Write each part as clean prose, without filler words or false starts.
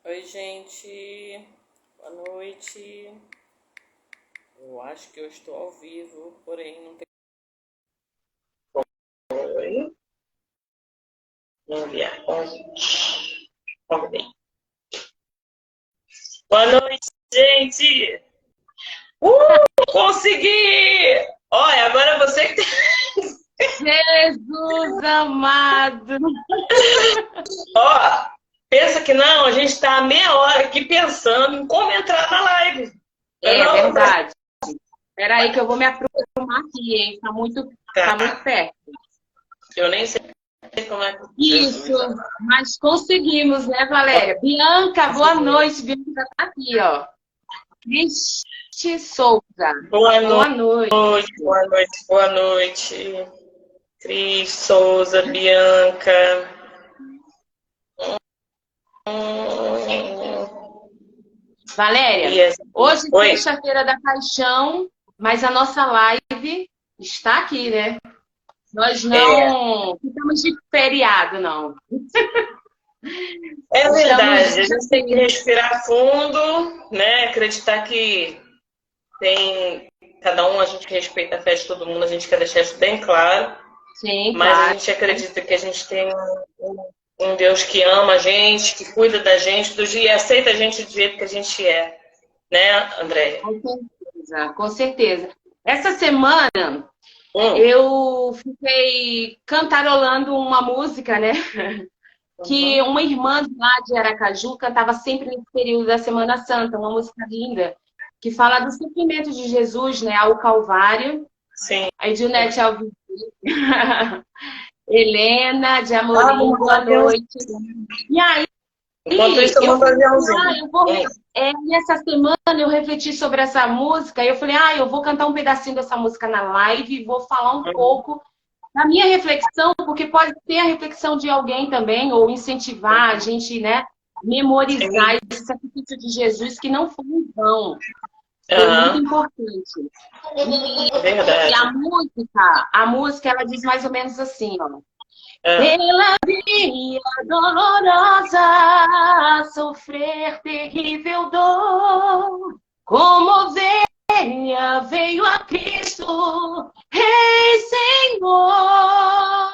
Oi, gente. Boa noite. Eu acho que eu estou ao vivo, porém não tem. Oi, enviar convite. Convidei. Boa noite, gente! Consegui! Olha, agora você que tem. Jesus amado! Ó, pensa que não, a gente está há meia hora aqui pensando em como entrar na live. É Não, verdade. Espera aí que eu vou me aprumar aqui, hein? Tá muito perto. eu nem sei como é que. Isso, Jesus. mas conseguimos, né, Valéria? Bianca, boa noite. Bianca tá aqui, ó. Cristi Souza. Boa Boa noite. noite, boa noite, boa noite. Cris, Souza, Bianca. Valéria, Yes. hoje é Oi. sexta-feira da Paixão, mas a nossa live está aqui, né? Nós não ficamos de feriado, não. É verdade, a Estamos. gente tem que respirar fundo, né? Acreditar que tem cada um, a gente respeita a fé de todo mundo, a gente quer deixar isso bem claro, Sim, mas a claro. gente acredita que a gente tem um Deus que ama a gente, que cuida da gente, e aceita a gente do jeito que a gente é, né, Andréia? Com certeza, com certeza. Essa semana Hum, eu fiquei cantarolando uma música, né? Que uhum, uma irmã lá de Aracaju cantava sempre nesse período da Semana Santa, uma música linda, que fala do sofrimento de Jesus, né, ao Calvário. sim. Aí, Junete Alves, Helena de Ah, Amorim, vamos boa mandar aviãozinho. noite. E aí, Enquanto isso, eu eu mando falei assim, aviãozinho. eu vou. Nessa semana eu refleti sobre essa música e eu falei, eu vou cantar um pedacinho dessa música na live e vou falar um pouco da minha reflexão, porque pode ser a reflexão de alguém também, ou incentivar a gente, né, memorizar Sim. esse sacrifício de Jesus, que não foi em vão, foi muito Aham, importante. é E verdade. a música, ela diz mais ou menos assim, ó. Ah, Pela via dolorosa, sofrer terrível dor, como ovelha veio a Cristo, Rei Senhor.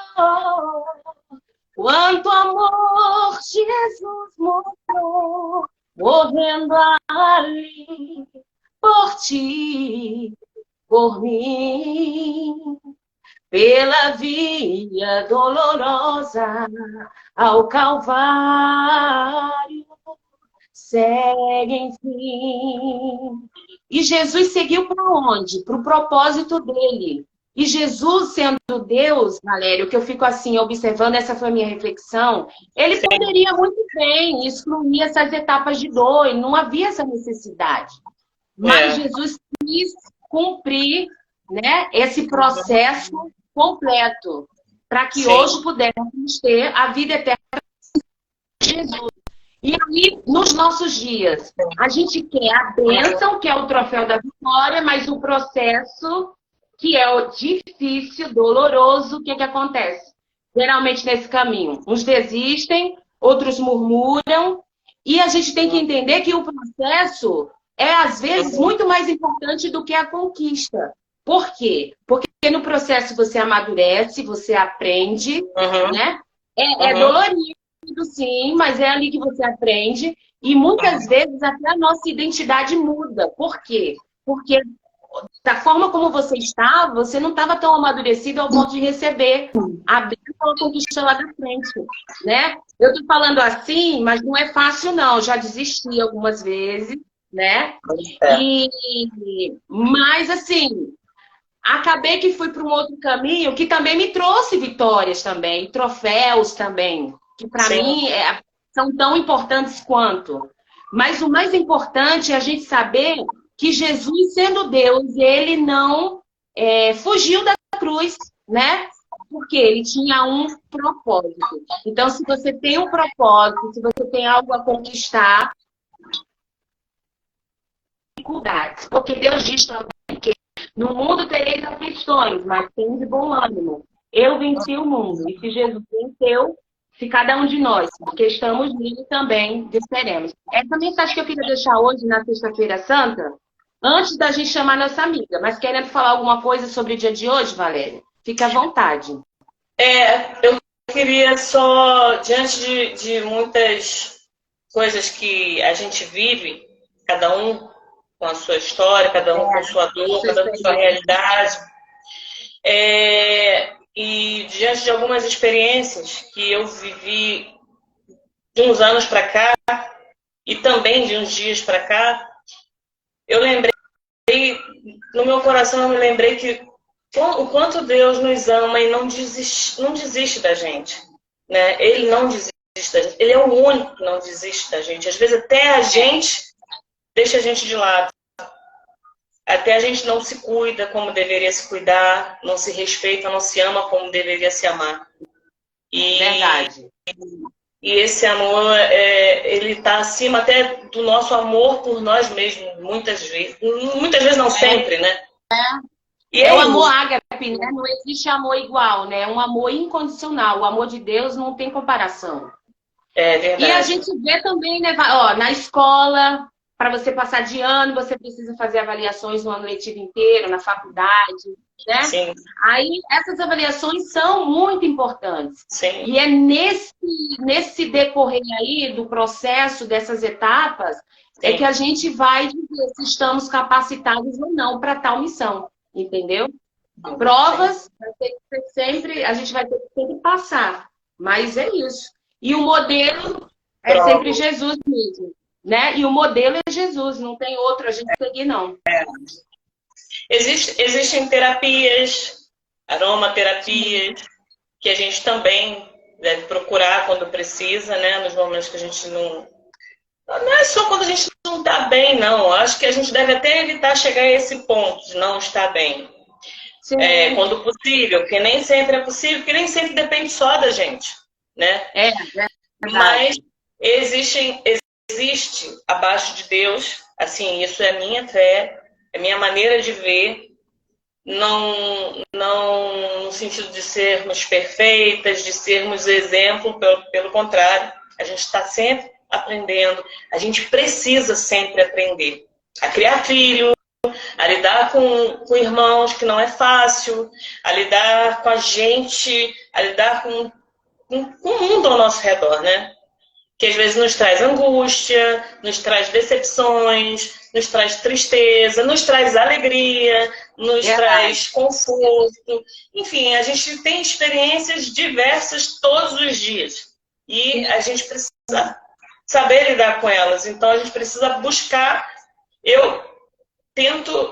Quanto amor Jesus mostrou, morrendo ali por ti, por mim. Pela via dolorosa ao Calvário, segue enfim. E Jesus seguiu para onde? Para o propósito dele. E Jesus, sendo Deus, Valério, que eu fico assim observando, essa foi a minha reflexão, ele sim. poderia muito bem excluir essas etapas de dor, e não havia essa necessidade. Mas É. Jesus quis cumprir, né, esse processo completo, para que Sim. hoje pudéssemos ter a vida eterna de Jesus. E aí, nos nossos dias, a gente quer a bênção, que é o troféu da vitória, mas o processo, que é o difícil, doloroso, o que acontece? Geralmente nesse caminho, uns desistem, outros murmuram, e a gente tem que entender que o processo é, às vezes, muito mais importante do que a conquista. Por quê? Porque no processo você amadurece, você aprende, Uhum, né? É uhum. dolorido, sim, mas é ali que você aprende. E muitas vezes até a nossa identidade muda. Por quê? Porque da forma como você estava, você não estava tão amadurecido ao ponto de receber a bênção ou a conquista lá da frente, né? Eu estou falando assim, mas não é fácil, não. Já desisti algumas vezes, né? É. Mas, assim, acabei que fui para um outro caminho que também me trouxe vitórias também, troféus também, que para Sim. mim são tão importantes quanto. Mas o mais importante é a gente saber que Jesus, sendo Deus, ele não fugiu da cruz, né? Porque ele tinha um propósito. Então, se você tem um propósito, se você tem algo a conquistar, dificuldades. Porque Deus diz também que no mundo tereis aflições, mas tem de bom ânimo. Eu venci o mundo. E se Jesus venceu, se cada um de nós, porque estamos nele também, venceremos. Essa mensagem que eu queria deixar hoje, na Sexta-feira Santa, antes da gente chamar nossa amiga, mas querendo falar alguma coisa sobre o dia de hoje, Valéria? Fica à vontade. Eu queria só, diante de muitas coisas que a gente vive, cada um com a sua história, cada um com sua dor, cada um com sua realidade, e diante de algumas experiências que eu vivi de uns anos para cá, e também de uns dias para cá, eu lembrei, no meu coração eu me lembrei que o quanto Deus nos ama e não desiste da gente, né? Ele não desiste da gente, Ele é o único que não desiste da gente. Às vezes até a gente deixa a gente de lado, até a gente não se cuida como deveria se cuidar, não se respeita, não se ama como deveria se amar. Verdade. E esse amor, ele está acima até do nosso amor por nós mesmos, muitas vezes. Muitas vezes, não sempre, né? E o amor ágape, né? Não existe amor igual, né? É um amor incondicional. O amor de Deus não tem comparação. É verdade. E a gente vê também, né? Ó, na escola, para você passar de ano, você precisa fazer avaliações no ano letivo inteiro, na faculdade, né? Sim. Aí, essas avaliações são muito importantes. Sim. E é nesse decorrer aí do processo, dessas etapas, é que a gente vai dizer se estamos capacitados ou não para tal missão, entendeu? Provas, vai ter que ser sempre, a gente vai ter que sempre passar, mas é isso. E o modelo é sempre Jesus mesmo, né? E o modelo é Jesus, não tem outro a gente seguir, não. Existem terapias, aromaterapias, que a gente também deve procurar quando precisa, né? Nos momentos que a gente não... Não é só quando a gente não está bem, não. Acho que a gente deve até evitar chegar a esse ponto de não estar bem. Quando possível, porque nem sempre é possível, porque nem sempre depende só da gente, né? Mas existe abaixo de Deus, assim, isso é minha fé, é minha maneira de ver, não no sentido de sermos perfeitas, de sermos exemplo, pelo contrário, a gente está sempre aprendendo, a gente precisa sempre aprender a criar filho, a lidar com irmãos, que não é fácil, a lidar com a gente, a lidar com o mundo ao nosso redor, né? Que às vezes nos traz angústia, nos traz decepções, nos traz tristeza, nos traz alegria, nos traz conforto. Enfim, a gente tem experiências diversas todos os dias. E a gente precisa saber lidar com elas. Então, a gente precisa buscar... Eu tento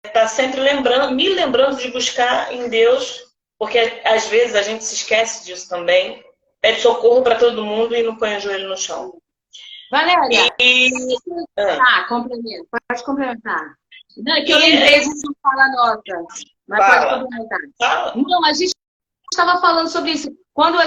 estar sempre me lembrando de buscar em Deus, porque às vezes a gente se esquece disso também. Pede socorro para todo mundo e não põe o joelho no chão. Valéria, complementa. Pode complementar. Não, que eu lembrei de uma fala nossa. Mas pode complementar. Não, a gente estava falando sobre isso. Quando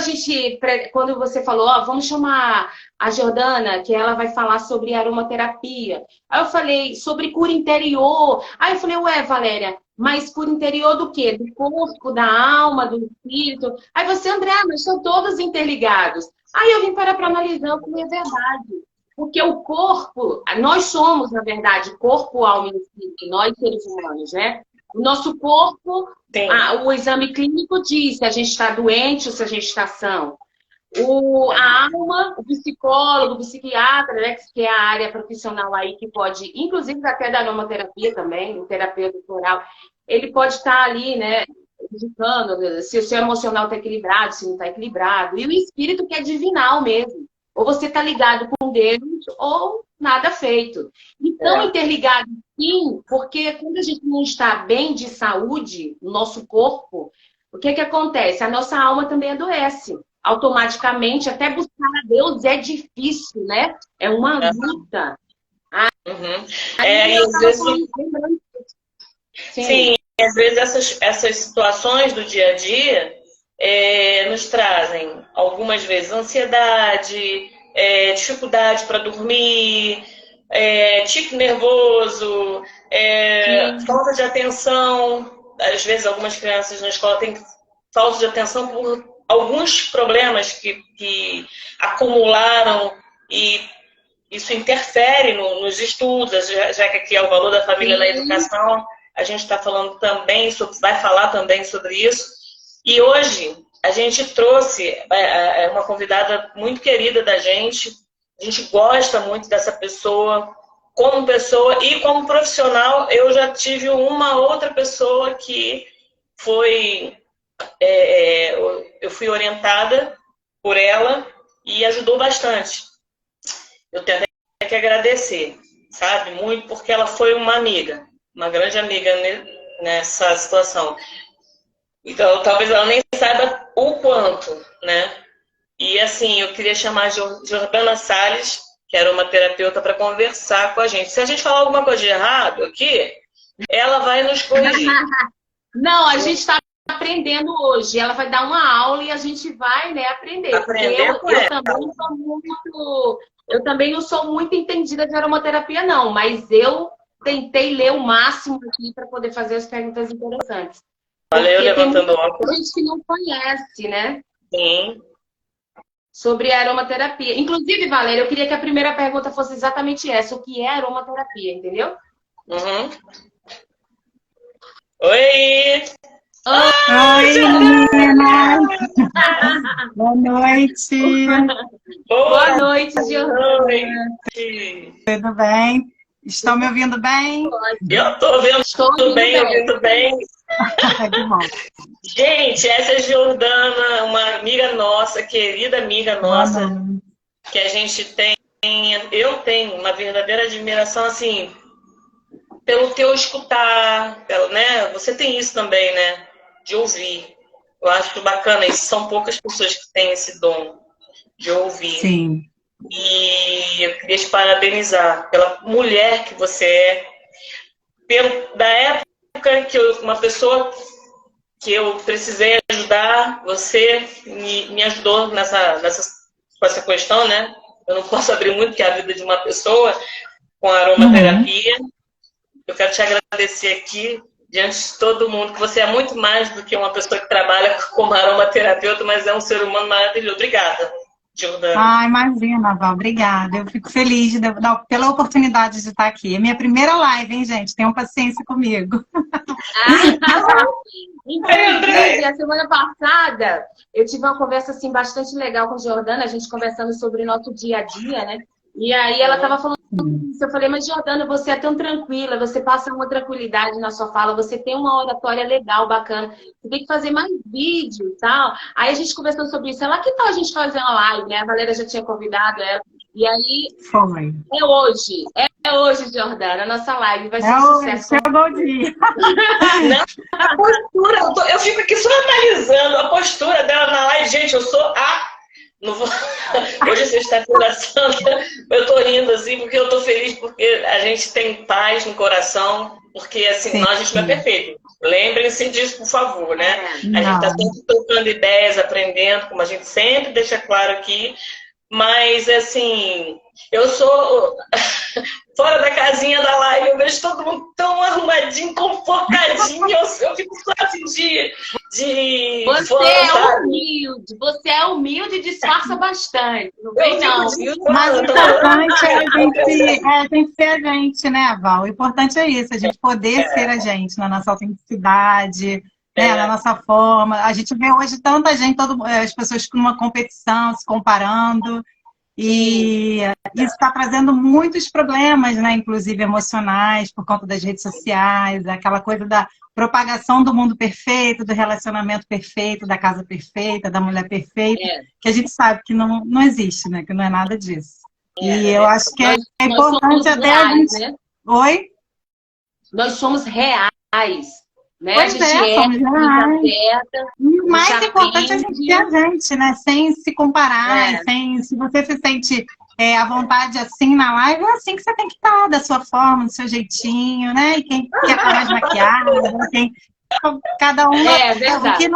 você falou, vamos chamar a Jordana, que ela vai falar sobre aromaterapia. Aí eu falei sobre cura interior. Aí eu falei, Valéria, mas cura interior do quê? Do corpo, da alma, do espírito? Aí você, André, mas são todos interligados. Aí eu vim para analisar, eu falei, é verdade. Porque o corpo, nós somos, na verdade, corpo, alma e espírito, nós seres humanos, né? O nosso corpo, o exame clínico diz se a gente está doente ou se a gente está são. A alma, o psicólogo, o psiquiatra, né, que é a área profissional aí que pode, inclusive até da aromaterapia também, o terapeuta floral, ele pode estar ali, né, indicando se o seu emocional está equilibrado, se não está equilibrado. E o espírito que é divinal mesmo. Ou você está ligado com Deus ou nada feito. Então, interligado sim, porque quando a gente não está bem de saúde, no nosso corpo, o que acontece? A nossa alma também adoece. Automaticamente, até buscar a Deus é difícil, né? É uma luta. E às vezes... Sim, às vezes essas situações do dia a dia nos trazem, algumas vezes, ansiedade, dificuldade para dormir, tique nervoso, falta de atenção. Às vezes, algumas crianças na escola têm falta de atenção alguns problemas que acumularam e isso interfere nos estudos, já que aqui é o valor da família na educação, a gente está falando também, vai falar também sobre isso. E hoje a gente trouxe uma convidada muito querida da gente, a gente gosta muito dessa pessoa, como pessoa e como profissional. Eu já tive uma outra pessoa que foi, eu fui orientada por ela e ajudou bastante. Eu tenho até que agradecer, sabe? Muito, porque ela foi uma amiga, uma grande amiga nessa situação. Então, talvez ela nem saiba o quanto, né? E, assim, eu queria chamar a Jordana Salles, que era uma terapeuta, para conversar com a gente. Se a gente falar alguma coisa de errado aqui, ela vai nos corrigir. Não, a gente está aprendendo hoje. Ela vai dar uma aula e a gente vai, né, aprender. Eu também não sou muito entendida de aromaterapia, não. Mas eu tentei ler o máximo aqui para poder fazer as perguntas interessantes. Olha, eu levantando o óculos. Tem gente que não conhece, né? Sim. Sobre a aromaterapia. Inclusive, Valéria, eu queria que a primeira pergunta fosse exatamente essa. O que é aromaterapia, entendeu? Uhum. Oi! Oi, meninas! Boa noite! Boa noite, Jordana! Tudo bem? Estão me ouvindo bem? Eu estou ouvindo bem, ouvindo bem. Que bom. Gente, essa é Jordana, uma amiga nossa, querida amiga nossa, que a gente tem. Eu tenho uma verdadeira admiração, assim, pelo teu escutar, né? Você tem isso também, né? De ouvir. Eu acho bacana isso. São poucas pessoas que têm esse dom de ouvir. Sim. E eu queria te parabenizar pela mulher que você é, da época que uma pessoa que eu precisei ajudar, você me ajudou com essa questão, né? Eu não posso abrir muito que é a vida de uma pessoa com aromaterapia. Eu quero te agradecer aqui, diante de todo mundo, que você é muito mais do que uma pessoa que trabalha como aromaterapeuta, mas é um ser humano maravilhoso. Obrigada, Jordana. Ah, imagina, Val, obrigada. Eu fico feliz pela oportunidade de estar aqui. É minha primeira live, hein, gente? Tenham paciência comigo. Inclusive, a semana passada, eu tive uma conversa assim, bastante legal com a Jordana, a gente conversando sobre o nosso dia a dia, né? E aí ela estava falando isso. Eu falei, mas Jordana, você é tão tranquila, você passa uma tranquilidade na sua fala, você tem uma oratória legal, bacana, você tem que fazer mais vídeo e tal. Aí a gente conversou sobre isso. Ela, que tal a gente fazer uma live, né? A Valéria já tinha convidado ela. E aí, foi. É hoje, Jordana, a nossa live vai ser um sucesso. Chegou o dia. A postura, eu fico aqui só analisando a postura dela na live. Gente, eu sou Hoje é sexta-feira santa, eu tô rindo assim, porque eu tô feliz, porque a gente tem paz no coração, porque assim, a gente não é perfeito. Lembrem-se disso, por favor, né? A gente tá sempre trocando ideias, aprendendo, como a gente sempre deixa claro aqui, mas assim, eu sou fora da casinha da live, eu vejo todo mundo tão arrumadinho, confortadinho, eu fico só assim de Você é humilde e disfarça bastante. Não vem não, viu? Mas o importante é a gente ser a gente, né, Val? O importante é isso, a gente poder ser a gente, na nossa autenticidade, né, na nossa forma. A gente vê hoje tanta gente, as pessoas numa competição, se comparando. E isso está trazendo muitos problemas, né, inclusive emocionais, por conta das redes sociais, aquela coisa da propagação do mundo perfeito, do relacionamento perfeito, da casa perfeita, da mulher perfeita, que a gente sabe que não existe, né, que não é nada disso. E eu acho que é importante até a gente... Né? Oi? Nós somos reais. Né? Pois somos reais. E o mais importante é a gente ser a gente, né? Sem se comparar, se você se sente à vontade assim na live, é assim que você tem que estar, da sua forma, do seu jeitinho, né? E quem quer estar mais maquiagem, cada um. É verdade.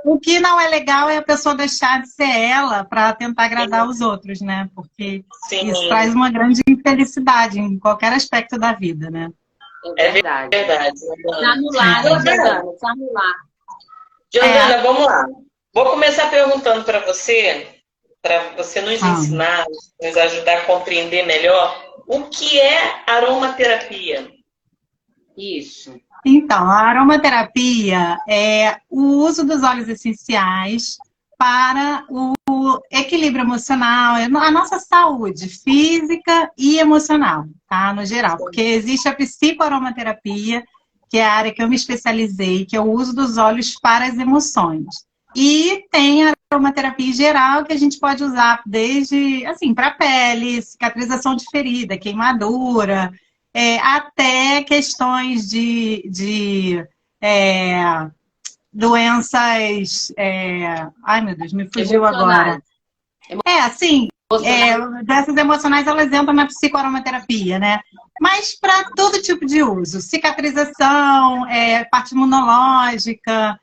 O que não é legal é a pessoa deixar de ser ela para tentar agradar os outros, né? Porque isso traz uma grande infelicidade em qualquer aspecto da vida, né? É verdade. Se anular, Jordana, se anular. Jordana, vamos lá. Vou começar perguntando para você nos ensinar, nos ajudar a compreender melhor o que é aromaterapia. Isso. Então, a aromaterapia é o uso dos óleos essenciais para o equilíbrio emocional, a nossa saúde física e emocional, tá? No geral, porque existe a psicoaromaterapia, que é a área que eu me especializei, que é o uso dos óleos para as emoções. E tem a aromaterapia geral, que a gente pode usar desde, assim, para pele, cicatrização de ferida, queimadura, até questões de doenças... ai, meu Deus, me fugiu agora. Assim, doenças emocionais, elas entram na psicoaromaterapia, né? Mas para todo tipo de uso. Cicatrização, parte imunológica,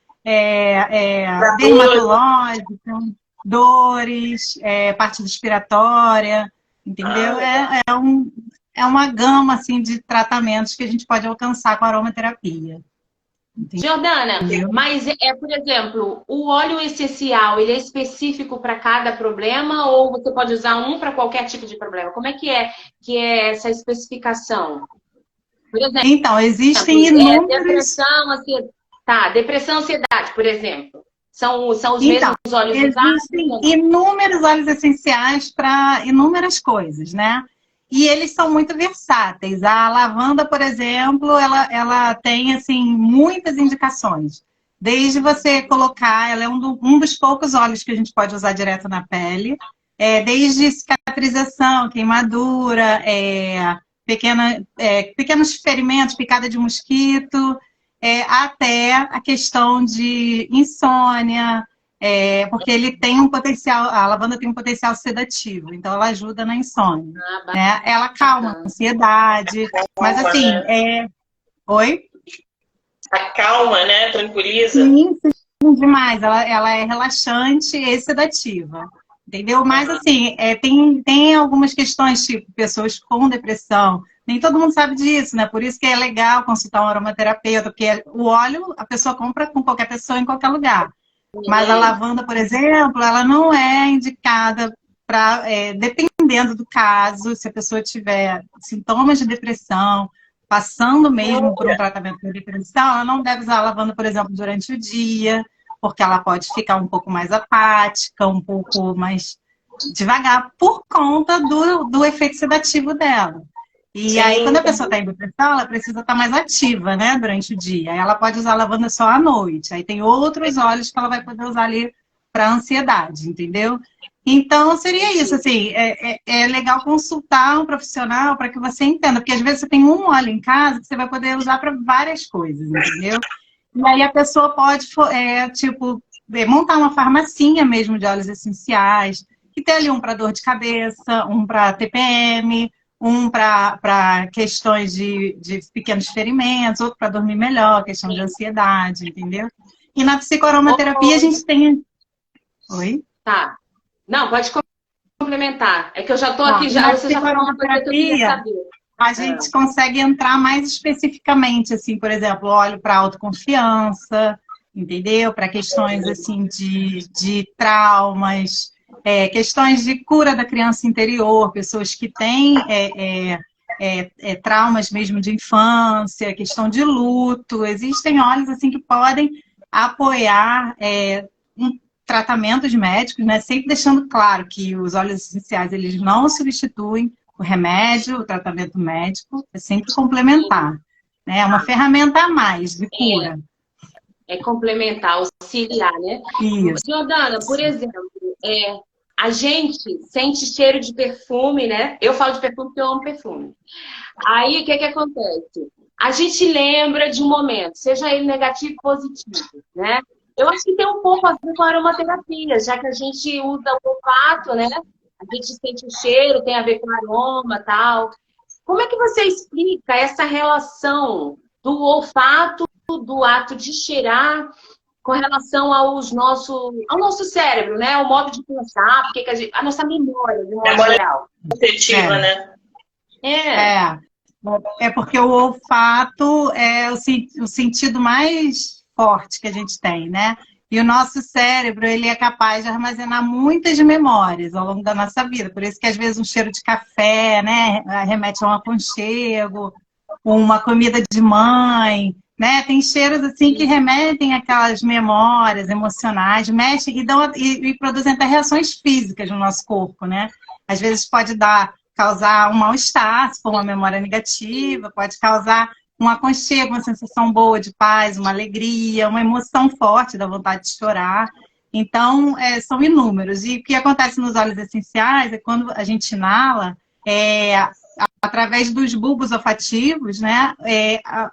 dermatológica, dores, parte respiratória, entendeu? É uma gama, assim, de tratamentos que a gente pode alcançar com a aromaterapia. Jordana, mas por exemplo, o óleo essencial, ele é específico para cada problema ou você pode usar um para qualquer tipo de problema? Como é que é essa especificação? Por exemplo, então, existem inúmeros... depressão, ansiedade, por exemplo. São os mesmos óleos usados? Existem inúmeros óleos essenciais para inúmeras coisas, né? E eles são muito versáteis. A lavanda, por exemplo, ela tem, assim, muitas indicações. Desde você colocar, ela é um dos poucos óleos que a gente pode usar direto na pele. Desde cicatrização, queimadura, pequenos ferimentos, picada de mosquito, até a questão de insônia, porque ele tem um potencial, a lavanda tem um potencial sedativo, então ela ajuda na insônia. Né? Ela acalma a ansiedade, mas assim, Oi? Acalma, né? Tranquiliza. Sim, demais. Ela é relaxante e sedativa. Entendeu? Mas assim, tem algumas questões, tipo, pessoas com depressão. Nem todo mundo sabe disso, né? Por isso que é legal consultar um aromaterapeuta, porque o óleo a pessoa compra com qualquer pessoa em qualquer lugar. Mas a lavanda, por exemplo, ela não é indicada para, dependendo do caso, se a pessoa tiver sintomas de depressão, passando mesmo por um tratamento de depressão, ela não deve usar a lavanda, por exemplo, durante o dia, porque ela pode ficar um pouco mais apática, um pouco mais devagar, por conta do efeito sedativo dela. E aí, quando a pessoa está em depressão, ela precisa estar mais ativa, né, durante o dia. Aí ela pode usar a lavanda só à noite. Aí tem outros óleos que ela vai poder usar ali para ansiedade, entendeu? Então, seria isso, assim, é legal consultar um profissional para que você entenda, porque às vezes você tem um óleo em casa que você vai poder usar para várias coisas, entendeu? E aí a pessoa pode, montar uma farmacinha mesmo de óleos essenciais, que tem ali um para dor de cabeça, um para TPM, um para questões de pequenos ferimentos, outro para dormir melhor, questão de ansiedade, entendeu? E na psicoaromaterapia a gente tem... Oi? Tá. Não, pode complementar. É que eu já estou aqui, você já falou uma coisa que eu queria saber. A gente consegue entrar mais especificamente, assim, por exemplo, óleo para autoconfiança, entendeu? Para questões, assim, de traumas, questões de cura da criança interior, pessoas que têm traumas mesmo de infância, questão de luto. Existem óleos, assim, que podem apoiar tratamentos médicos, né? Sempre deixando claro que os óleos essenciais, eles não substituem o remédio, o tratamento médico, é sempre complementar. Né? É uma ferramenta a mais de cura. É complementar, auxiliar, né? Isso. Jordana, por exemplo, a gente sente cheiro de perfume, né? Eu falo de perfume porque eu amo perfume. Aí, o que acontece? A gente lembra de um momento, seja ele negativo ou positivo, né? Eu acho que tem um pouco a ver com a aromaterapia, já que a gente usa o olfato, né? A gente sente o cheiro, tem a ver com aroma e tal. Como é que você explica essa relação do olfato, do ato de cheirar, com relação ao nosso cérebro, né? O modo de pensar, porque a nossa memória, de modo geral. Afetiva, né? É porque o olfato é o sentido mais forte que a gente tem, né? E o nosso cérebro, ele é capaz de armazenar muitas memórias ao longo da nossa vida. Por isso que, às vezes, um cheiro de café, né, remete a um aconchego, uma comida de mãe, né? Tem cheiros, assim, que remetem àquelas memórias emocionais, mexem e produzem até reações físicas no nosso corpo, né? Às vezes pode causar um mal-estar, se for uma memória negativa, pode causar um aconchego, uma sensação boa de paz, uma alegria, uma emoção forte da vontade de chorar. Então, são inúmeros. E o que acontece nos óleos essenciais é quando a gente inala, através dos bulbos olfativos, né,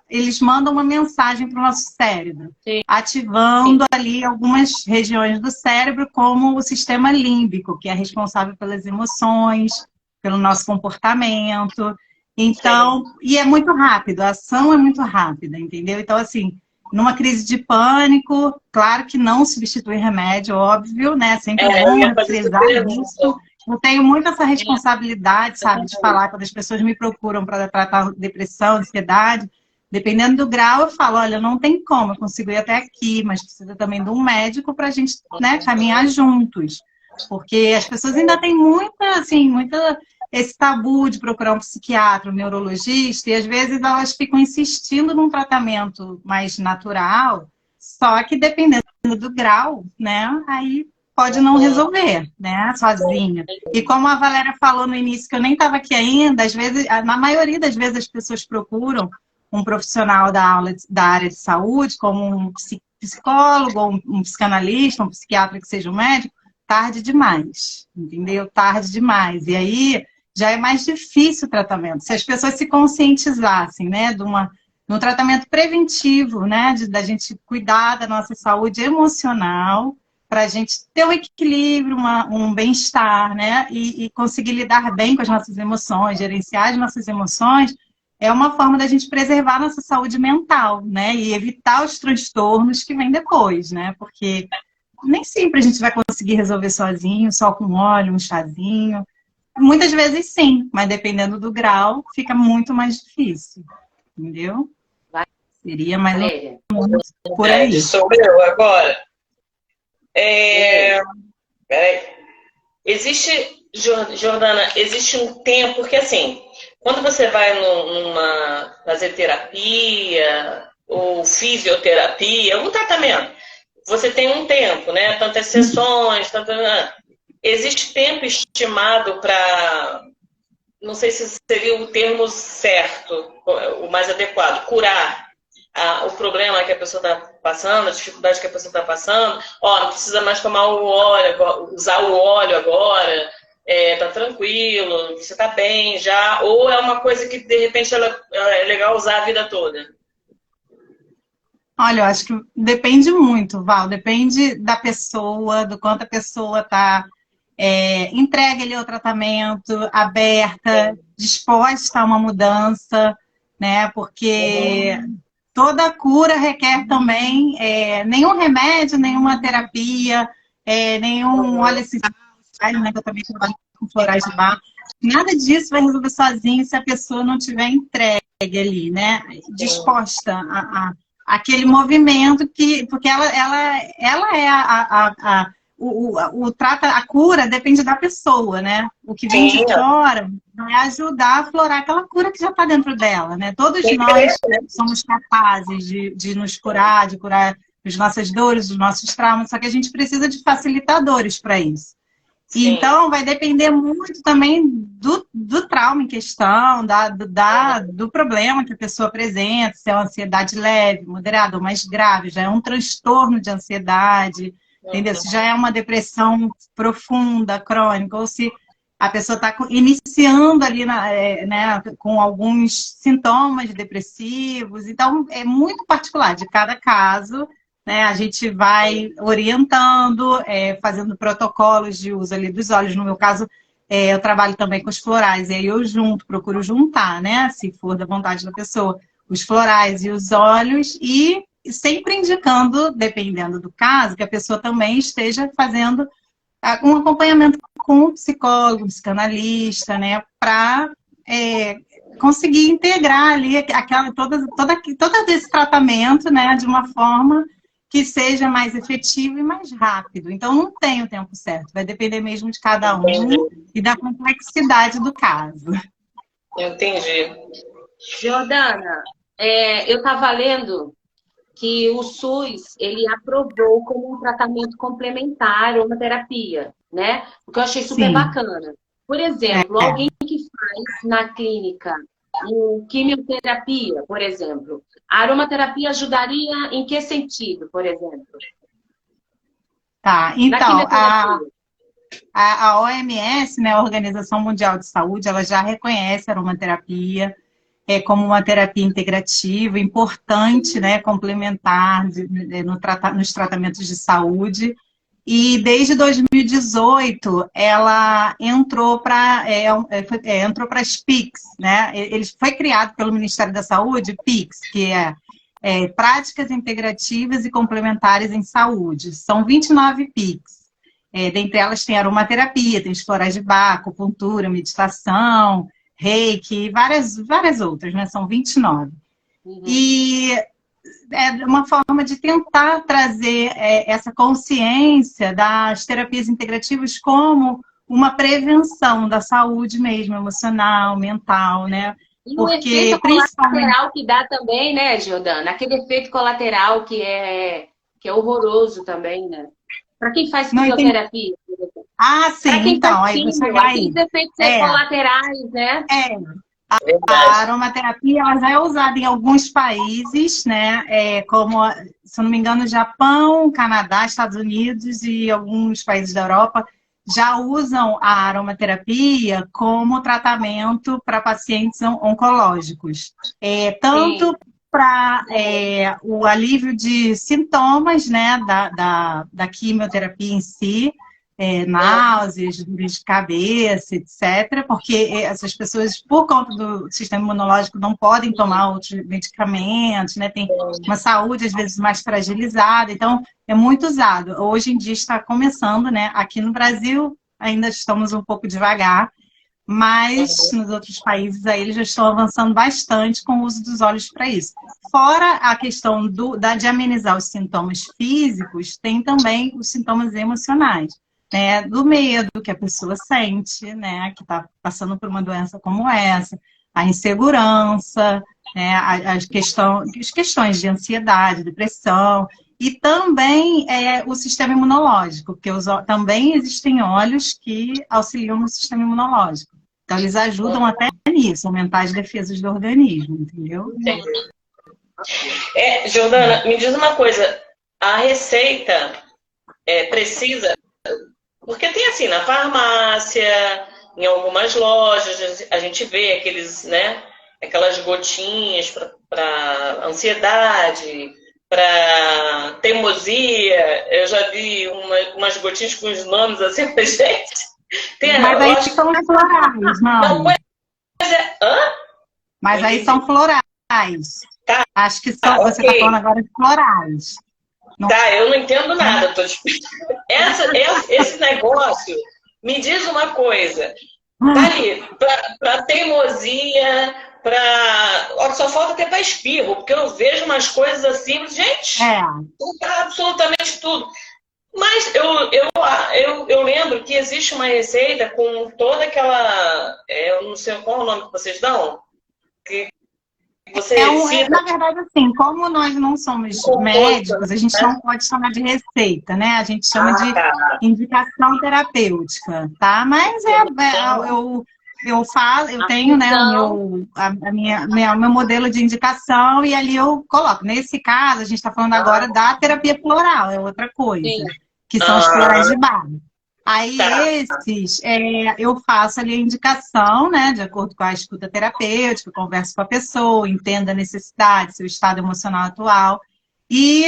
eles mandam uma mensagem para o nosso cérebro, ativando ali algumas regiões do cérebro, como o sistema límbico, que é responsável pelas emoções, pelo nosso comportamento. Então, e é muito rápido, a ação é muito rápida, entendeu? Então, assim, numa crise de pânico, claro que não substitui remédio, óbvio, né? Sempre bom frisar isso. Eu tenho muito essa responsabilidade, sabe, de falar quando as pessoas me procuram para tratar depressão, ansiedade. Dependendo do grau, eu falo, olha, não tem como, eu consigo ir até aqui, mas precisa também de um médico para a gente, né, caminhar juntos. Porque as pessoas ainda têm muita esse tabu de procurar um psiquiatra, um neurologista, e às vezes elas ficam insistindo num tratamento mais natural, só que dependendo do grau, né, aí pode não resolver, né, sozinha. E como a Valéria falou no início, que eu nem estava aqui ainda, às vezes, na maioria das vezes as pessoas procuram um profissional da área de saúde, como um psicólogo, ou um psicanalista, um psiquiatra que seja um médico, tarde demais, entendeu? Tarde demais. E aí já é mais difícil o tratamento. Se as pessoas se conscientizassem, né, de um tratamento preventivo, né, da gente cuidar da nossa saúde emocional, para a gente ter um equilíbrio, um bem-estar, né, e conseguir lidar bem com as nossas emoções, gerenciar as nossas emoções, é uma forma da gente preservar a nossa saúde mental, né, e evitar os transtornos que vêm depois, né, porque nem sempre a gente vai conseguir resolver sozinho, só com óleo, um chazinho. Muitas vezes sim, mas dependendo do grau, fica muito mais difícil. Entendeu? Seria mais ou menos por aí. Sou eu agora. Jordana, existe um tempo, porque assim, quando você vai fazer terapia ou fisioterapia, algum tratamento, você tem um tempo, né? Tantas sessões, existe tempo estimado para, não sei se seria o termo certo, o mais adequado, curar o problema que a pessoa está passando, a dificuldade que a pessoa está passando. Não precisa mais tomar o óleo, usar o óleo agora, tá tranquilo, você está bem já, ou é uma coisa que de repente é legal usar a vida toda? Olha, eu acho que depende muito, Val, depende da pessoa, do quanto a pessoa está entregue ali ao tratamento, aberta, disposta a uma mudança, né? Porque toda cura requer também nenhum remédio, nenhuma terapia, nenhum óleo essencial, né? Que eu também trabalho com florais de bar. Nada disso vai resolver sozinho se a pessoa não tiver entregue ali, né? Disposta aquele movimento porque ela é a cura depende da pessoa, né? O que vem de fora vai ajudar a aflorar aquela cura que já está dentro dela, né? Todos nós somos capazes de nos curar, de curar as nossas dores, os nossos traumas, só que a gente precisa de facilitadores para isso. Sim. Então, vai depender muito também do trauma em questão, do problema que a pessoa apresenta, se é uma ansiedade leve, moderada ou mais grave, já é um transtorno de ansiedade, entendeu? Se já é uma depressão profunda, crônica, ou se a pessoa está iniciando ali né, com alguns sintomas depressivos. Então, é muito particular de cada caso. Né, a gente vai orientando, fazendo protocolos de uso ali dos óleos. No meu caso, eu trabalho também com os florais, e aí eu procuro juntar, né, se for da vontade da pessoa, os florais e os óleos, e sempre indicando, dependendo do caso, que a pessoa também esteja fazendo um acompanhamento com um psicólogo, um psicanalista, né, para conseguir integrar ali todo esse tratamento, né, de uma forma que seja mais efetivo e mais rápido. Então, não tem o tempo certo, vai depender mesmo de cada um e da complexidade do caso. Entendi. Jordana, eu estava lendo que o SUS, ele aprovou como um tratamento complementar a aromaterapia, né? O que eu achei super bacana. Por exemplo, alguém que faz na clínica quimioterapia, por exemplo, a aromaterapia ajudaria em que sentido, por exemplo? Tá, então, a OMS, né, a Organização Mundial de Saúde, ela já reconhece a aromaterapia como uma terapia integrativa, importante, né, complementar nos tratamentos de saúde. E desde 2018 ela entrou para as PICs, né? Foi criado pelo Ministério da Saúde, PICs, que é Práticas Integrativas e Complementares em Saúde. São 29 PICs. Dentre elas tem aromaterapia, tem os florais de Bach, acupuntura, meditação, reiki, várias outras, né? São 29. E é uma forma de tentar trazer essa consciência das terapias integrativas como uma prevenção da saúde mesmo, emocional, mental, né? E o efeito colateral que dá também, né, Jordana? Aquele efeito colateral que é horroroso também, né? Para quem faz quimioterapia. Ah, sim, então, aí você vai... Aqueles efeitos colaterais, né? A aromaterapia ela já é usada em alguns países, né? Como, se eu não me engano, Japão, Canadá, Estados Unidos e alguns países da Europa já usam a aromaterapia como tratamento para pacientes oncológicos. Tanto para o alívio de sintomas, né, da quimioterapia em si, náuseas, dores de cabeça, etc., porque essas pessoas, por conta do sistema imunológico, não podem tomar outros medicamentos, né? Tem uma saúde, às vezes, mais fragilizada, então é muito usado. Hoje em dia está começando, né? Aqui no Brasil ainda estamos um pouco devagar, mas nos outros países aí eles já estão avançando bastante com o uso dos óleos para isso. Fora a questão de amenizar os sintomas físicos, tem também os sintomas emocionais. Né, do medo que a pessoa sente, né, que está passando por uma doença como essa, a insegurança, né, as questões de ansiedade, depressão, e também o sistema imunológico, porque também existem óleos que auxiliam no sistema imunológico. Então, eles ajudam até nisso, aumentar as defesas do organismo, entendeu? Jordana, me diz uma coisa, a receita precisa... Porque tem assim, na farmácia, em algumas lojas, a gente vê aquelas gotinhas para ansiedade, para teimosia. Eu já vi umas gotinhas com os nomes assim, gente. Mas aí são florais, não. Mas aí são florais. Tá. Acho que você está falando agora de florais. Tá, eu não entendo nada. Esse negócio, me diz uma coisa. Tá ali, pra teimosia, só falta até pra espirro, porque eu vejo umas coisas assim, gente, tá absolutamente tudo. Mas eu lembro que existe uma receita com toda aquela... eu não sei qual é o nome que vocês dão. Que você na verdade, assim, como nós não somos médicos, a gente não pode chamar de receita, né? A gente chama de indicação terapêutica, tá? Mas eu tenho, né, meu modelo de indicação e ali eu coloco. Nesse caso, a gente está falando agora da terapia floral, é outra coisa, que são os florais de Bach. Aí esses, eu faço ali a indicação, né, de acordo com a escuta terapêutica, converso com a pessoa, entendo a necessidade, seu estado emocional atual. E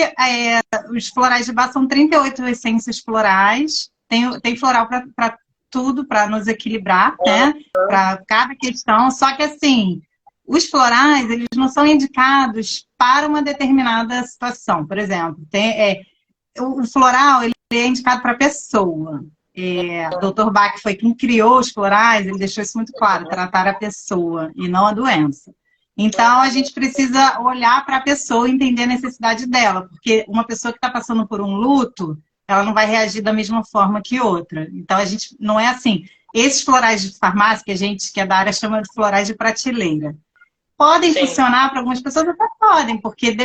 os florais de Bach são 38 essências florais, tem floral para tudo, para nos equilibrar, né, para cada questão. Só que assim, os florais, eles não são indicados para uma determinada situação. Por exemplo, o floral, ele é indicado para a pessoa. O Dr. Bach foi quem criou os florais, ele deixou isso muito claro, tratar a pessoa e não a doença. Então, a gente precisa olhar para a pessoa e entender a necessidade dela, porque uma pessoa que está passando por um luto, ela não vai reagir da mesma forma que outra. Então, a gente não é assim. Esses florais de farmácia, que a gente que é da área chama de florais de prateleira, podem Sim. funcionar para algumas pessoas, até podem, porque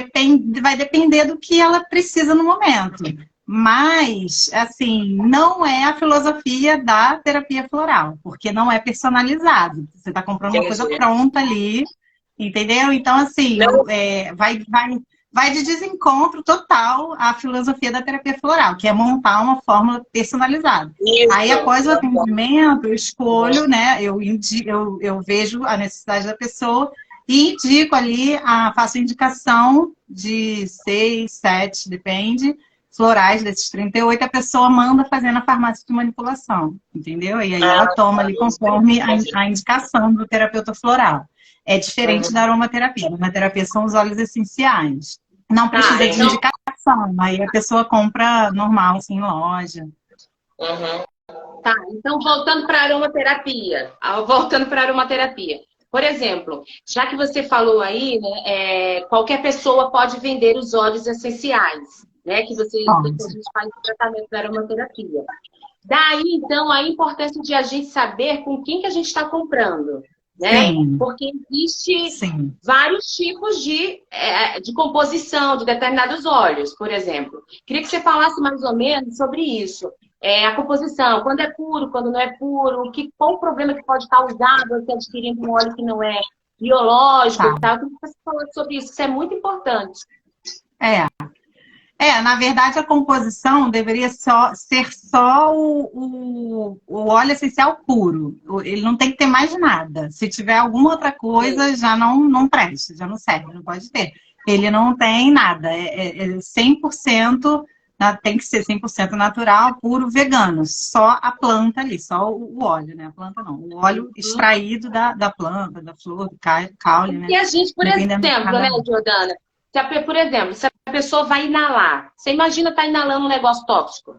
vai depender do que ela precisa no momento. Mas, assim, não é a filosofia da terapia floral, porque não é personalizado. Você está comprando uma coisa Entendi. pronta ali, entendeu? Então, assim, Não. vai de desencontro total à filosofia da terapia floral, que é montar uma fórmula personalizada. Isso. Aí, após o atendimento, eu escolho, né? Eu vejo a necessidade da pessoa e indico ali, faço indicação de 6, 7, depende, florais desses 38, a pessoa manda fazer na farmácia de manipulação, entendeu? E aí ela toma ali conforme a indicação do terapeuta floral. É diferente da aromaterapia. A aromaterapia são os óleos essenciais. Não precisa de indicação, aí a pessoa compra normal, assim, em loja. Tá, então voltando para a aromaterapia. Por exemplo, já que você falou aí, né, qualquer pessoa pode vender os óleos essenciais, né, que a gente faz o tratamento da aromaterapia. Daí, então, a importância de a gente saber com quem que a gente está comprando, né? Sim. Porque existe vários tipos de composição de determinados óleos, por exemplo. Queria que você falasse mais ou menos sobre isso. A composição, quando é puro, quando não é puro, qual o problema que pode causar você adquirindo um óleo que não é biológico e tal. Eu queria que você falasse sobre isso, isso é muito importante. Na verdade, a composição deveria ser só o óleo essencial puro. Ele não tem que ter mais nada. Se tiver alguma outra coisa, já não presta, já não serve, não pode ter. Ele não tem nada, é 100%, tem que ser 100% natural, puro, vegano. Só a planta ali, só o óleo, né? A planta não, o óleo extraído da planta, da flor, do caule, né? E a gente, por exemplo, né, Jordana? Por exemplo, se a pessoa vai inalar, você imagina estar inalando um negócio tóxico.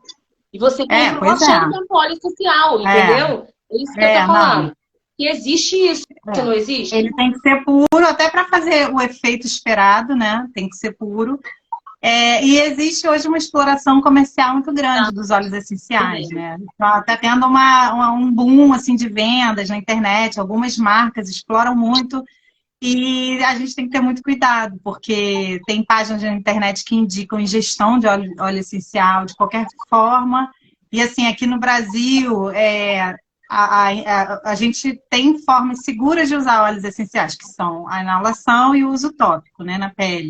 E você compra uma cheia de óleo essencial, entendeu? É isso que eu tô falando. Não. E existe isso, não existe? Ele tem que ser puro, até para fazer o efeito esperado, né? Tem que ser puro. E existe hoje uma exploração comercial muito grande dos óleos essenciais, né? Está tendo um boom assim, de vendas na internet, algumas marcas exploram muito. E a gente tem que ter muito cuidado, porque tem páginas na internet que indicam ingestão de óleo essencial de qualquer forma. E assim, aqui no Brasil, a gente tem formas seguras de usar óleos essenciais, que são a inalação e o uso tópico, né, na pele.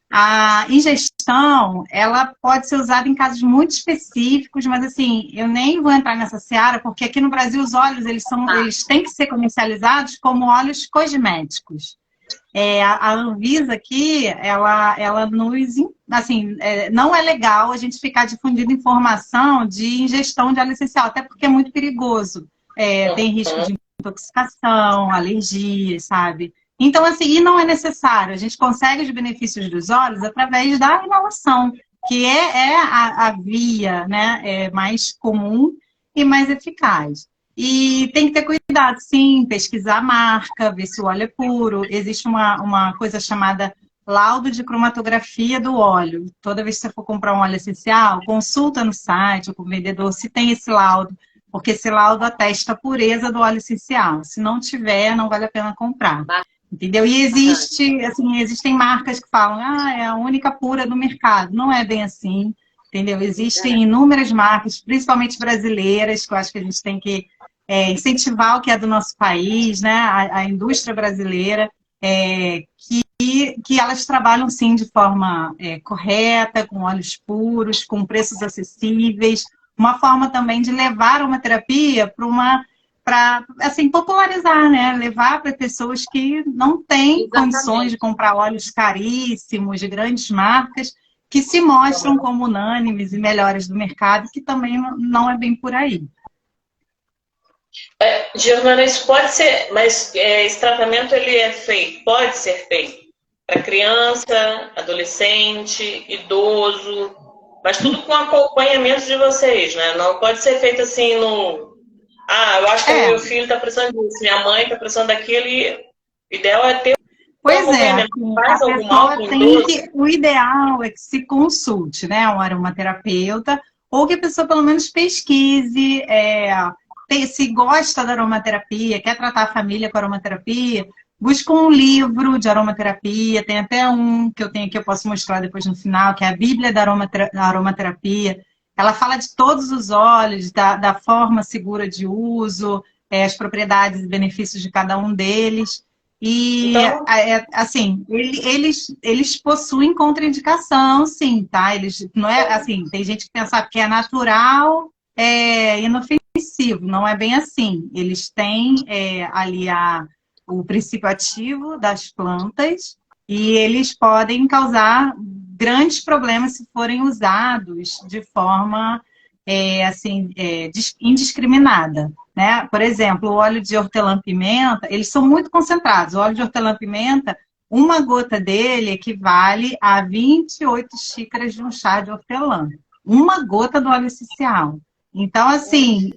A ingestão, ela pode ser usada em casos muito específicos, mas assim, eu nem vou entrar nessa seara, porque aqui no Brasil os óleos, eles têm que ser comercializados como óleos cosméticos. A Anvisa aqui, ela nos, assim, não é legal a gente ficar difundindo informação de ingestão de óleo essencial, até porque é muito perigoso. Tem risco de intoxicação, alergias, sabe? Então, assim, e não é necessário. A gente consegue os benefícios dos óleos através da inalação, que é a via, né, mais comum e mais eficaz. E tem que ter cuidado, sim, pesquisar a marca, ver se o óleo é puro. Existe uma coisa chamada laudo de cromatografia do óleo. Toda vez que você for comprar um óleo essencial, consulta no site ou com o vendedor se tem esse laudo, porque esse laudo atesta a pureza do óleo essencial. Se não tiver, não vale a pena comprar. Entendeu? E existem marcas que falam, é a única pura do mercado. Não é bem assim, entendeu? Existem inúmeras marcas, principalmente brasileiras, que eu acho que a gente tem que incentivar o que é do nosso país, né? A indústria brasileira, que elas trabalham, sim, de forma correta, com óleos puros, com preços acessíveis. Uma forma também de levar uma terapia para assim, popularizar, né? Levar para pessoas que não têm condições de comprar óleos caríssimos, de grandes marcas, que se mostram como unânimes e melhores do mercado, que também não é bem por aí. Giovana, isso pode ser, mas esse tratamento pode ser feito para criança, adolescente, idoso, mas tudo com acompanhamento de vocês, né? Não pode ser feito assim eu acho que o meu filho está precisando disso, minha mãe está precisando daquilo, e o ideal é ter Pois é, acompanhamento a faz algum mal pessoa para o tem idoso? que, o ideal é que se consulte, né, um aromaterapeuta, ou que a pessoa pelo menos pesquise, se gosta da aromaterapia, quer tratar a família com aromaterapia, busca um livro de aromaterapia, tem até um que eu tenho aqui, eu posso mostrar depois no final, que é a Bíblia da Aromaterapia. Ela fala de todos os óleos, da forma segura de uso, as propriedades e benefícios de cada um deles. E, Então, assim, eles possuem contraindicação, sim, tá? Eles, não é assim, tem gente que pensa que é natural, inofensivo, não é bem assim. Eles têm ali o princípio ativo das plantas e eles podem causar grandes problemas se forem usados de forma indiscriminada. Né? Por exemplo, o óleo de hortelã-pimenta, eles são muito concentrados. O óleo de hortelã-pimenta, uma gota dele equivale a 28 xícaras de um chá de hortelã. Uma gota do óleo essencial. Então, assim,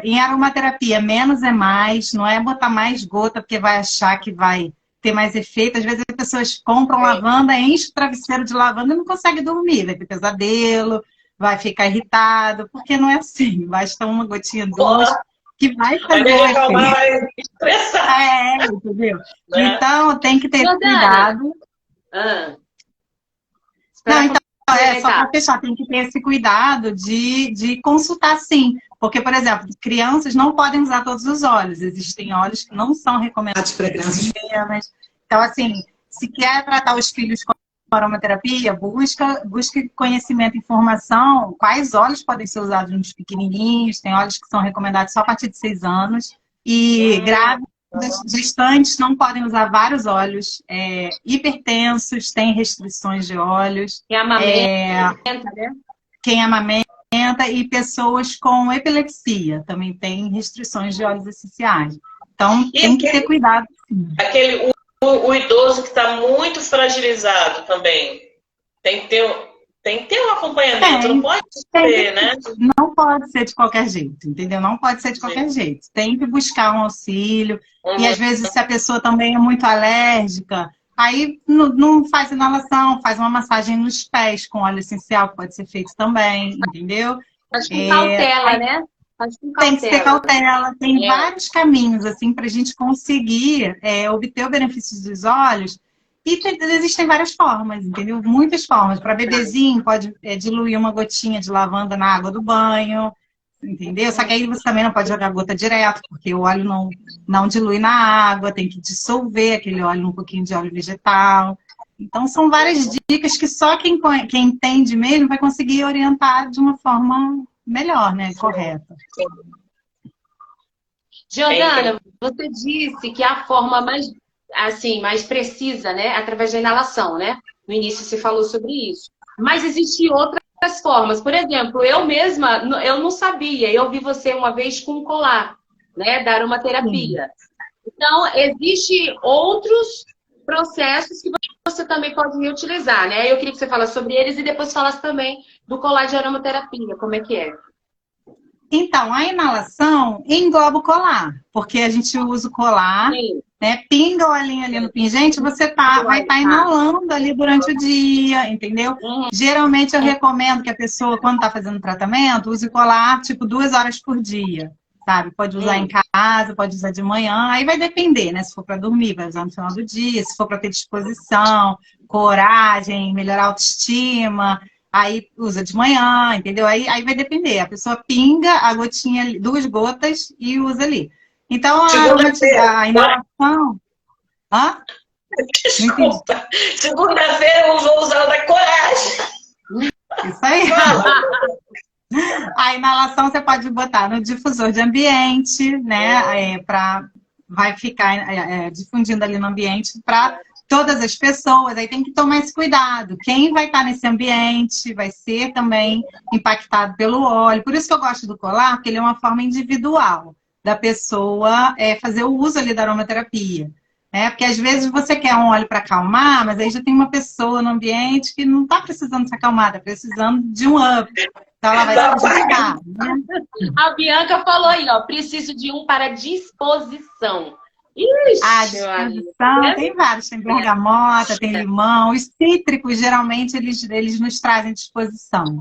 em aromaterapia, menos é mais, não é botar mais gota porque vai achar que vai ter mais efeito. Às vezes as pessoas compram lavanda, enchem o travesseiro de lavanda e não consegue dormir, vai ter pesadelo, vai ficar irritado, porque não é assim. Basta uma gotinha, duas, que vai vai fazer me o reclamar, efeito. vai estressar. Entendeu? Né? Então, tem que ter esse cuidado. Não, então, só para fechar, tem que ter esse cuidado de consultar, sim. Porque, por exemplo, crianças não podem usar todos os óleos. Existem óleos que não são recomendados para crianças pequenas. Então, assim, se quer tratar os filhos com aromaterapia, busque conhecimento e informação, quais óleos podem ser usados nos pequenininhos. Tem óleos que são recomendados só a partir de 6 anos. E grávidas, gestantes não podem usar vários óleos. Hipertensos têm restrições de óleos. Quem amamenta, né? Quem amamenta e pessoas com epilepsia também têm restrições de óleos essenciais. Então, tem que ter cuidado. O idoso que está muito fragilizado também tem que ter um acompanhamento, não pode ser, né? Não pode ser de qualquer jeito, entendeu? Não pode ser de qualquer jeito. Tem que buscar um auxílio. E às vezes, se a pessoa também é muito alérgica, aí não faz inalação, faz uma massagem nos pés com óleo essencial, que pode ser feito também, entendeu? Mas com cautela, né? Tem que ter cautela. Tem vários caminhos, assim, para a gente conseguir obter o benefício dos óleos. E existem várias formas, entendeu? Muitas formas. Para bebezinho, pode diluir uma gotinha de lavanda na água do banho, entendeu? Só que aí você também não pode jogar gota direto, porque o óleo não dilui na água, tem que dissolver aquele óleo num pouquinho de óleo vegetal. Então, são várias dicas que só quem entende mesmo vai conseguir orientar de uma forma melhor, né? Correta. Jordana, você disse que a forma mais precisa, né? Através da inalação, né? No início você falou sobre isso. Mas existem outras formas. Por exemplo, eu mesma, eu não sabia. Eu vi você uma vez com um colar, né? Da aromaterapia. Então, existem outros processos que você também pode reutilizar, né? Eu queria que você falasse sobre eles e depois falasse também do colar de aromaterapia, como é que é? Então, a inalação engloba o colar, porque a gente usa o colar, né? Pinga o olhinho ali no pingente, você vai estar inalando ali durante o dia, entendeu? Geralmente eu recomendo que a pessoa, quando está fazendo tratamento, use o colar, tipo, 2 horas por dia, sabe? Pode usar em casa, pode usar de manhã, aí vai depender, né? Se for para dormir, vai usar no final do dia, se for para ter disposição, coragem, melhorar a autoestima, aí usa de manhã, entendeu? Aí vai depender. A pessoa pinga a gotinha, 2 gotas e usa ali. Então, a inalação... Hã? Desculpa. Segunda-feira eu vou usar o da coragem. Isso aí. A inalação você pode botar no difusor de ambiente, né? Vai ficar difundindo ali no ambiente para todas as pessoas. Aí tem que tomar esse cuidado. Quem vai estar nesse ambiente vai ser também impactado pelo óleo. Por isso que eu gosto do colar, porque ele é uma forma individual da pessoa fazer o uso ali da aromaterapia. Porque às vezes você quer um óleo para acalmar, mas aí já tem uma pessoa no ambiente que não está precisando se acalmar, está precisando de um up. Então ela vai se prejudicar, né? A Bianca falou aí, ó, preciso de um para disposição. À Ixi, Maria. disposição, tem vários, tem bergamota, tem limão. Os cítricos, geralmente, eles nos trazem disposição,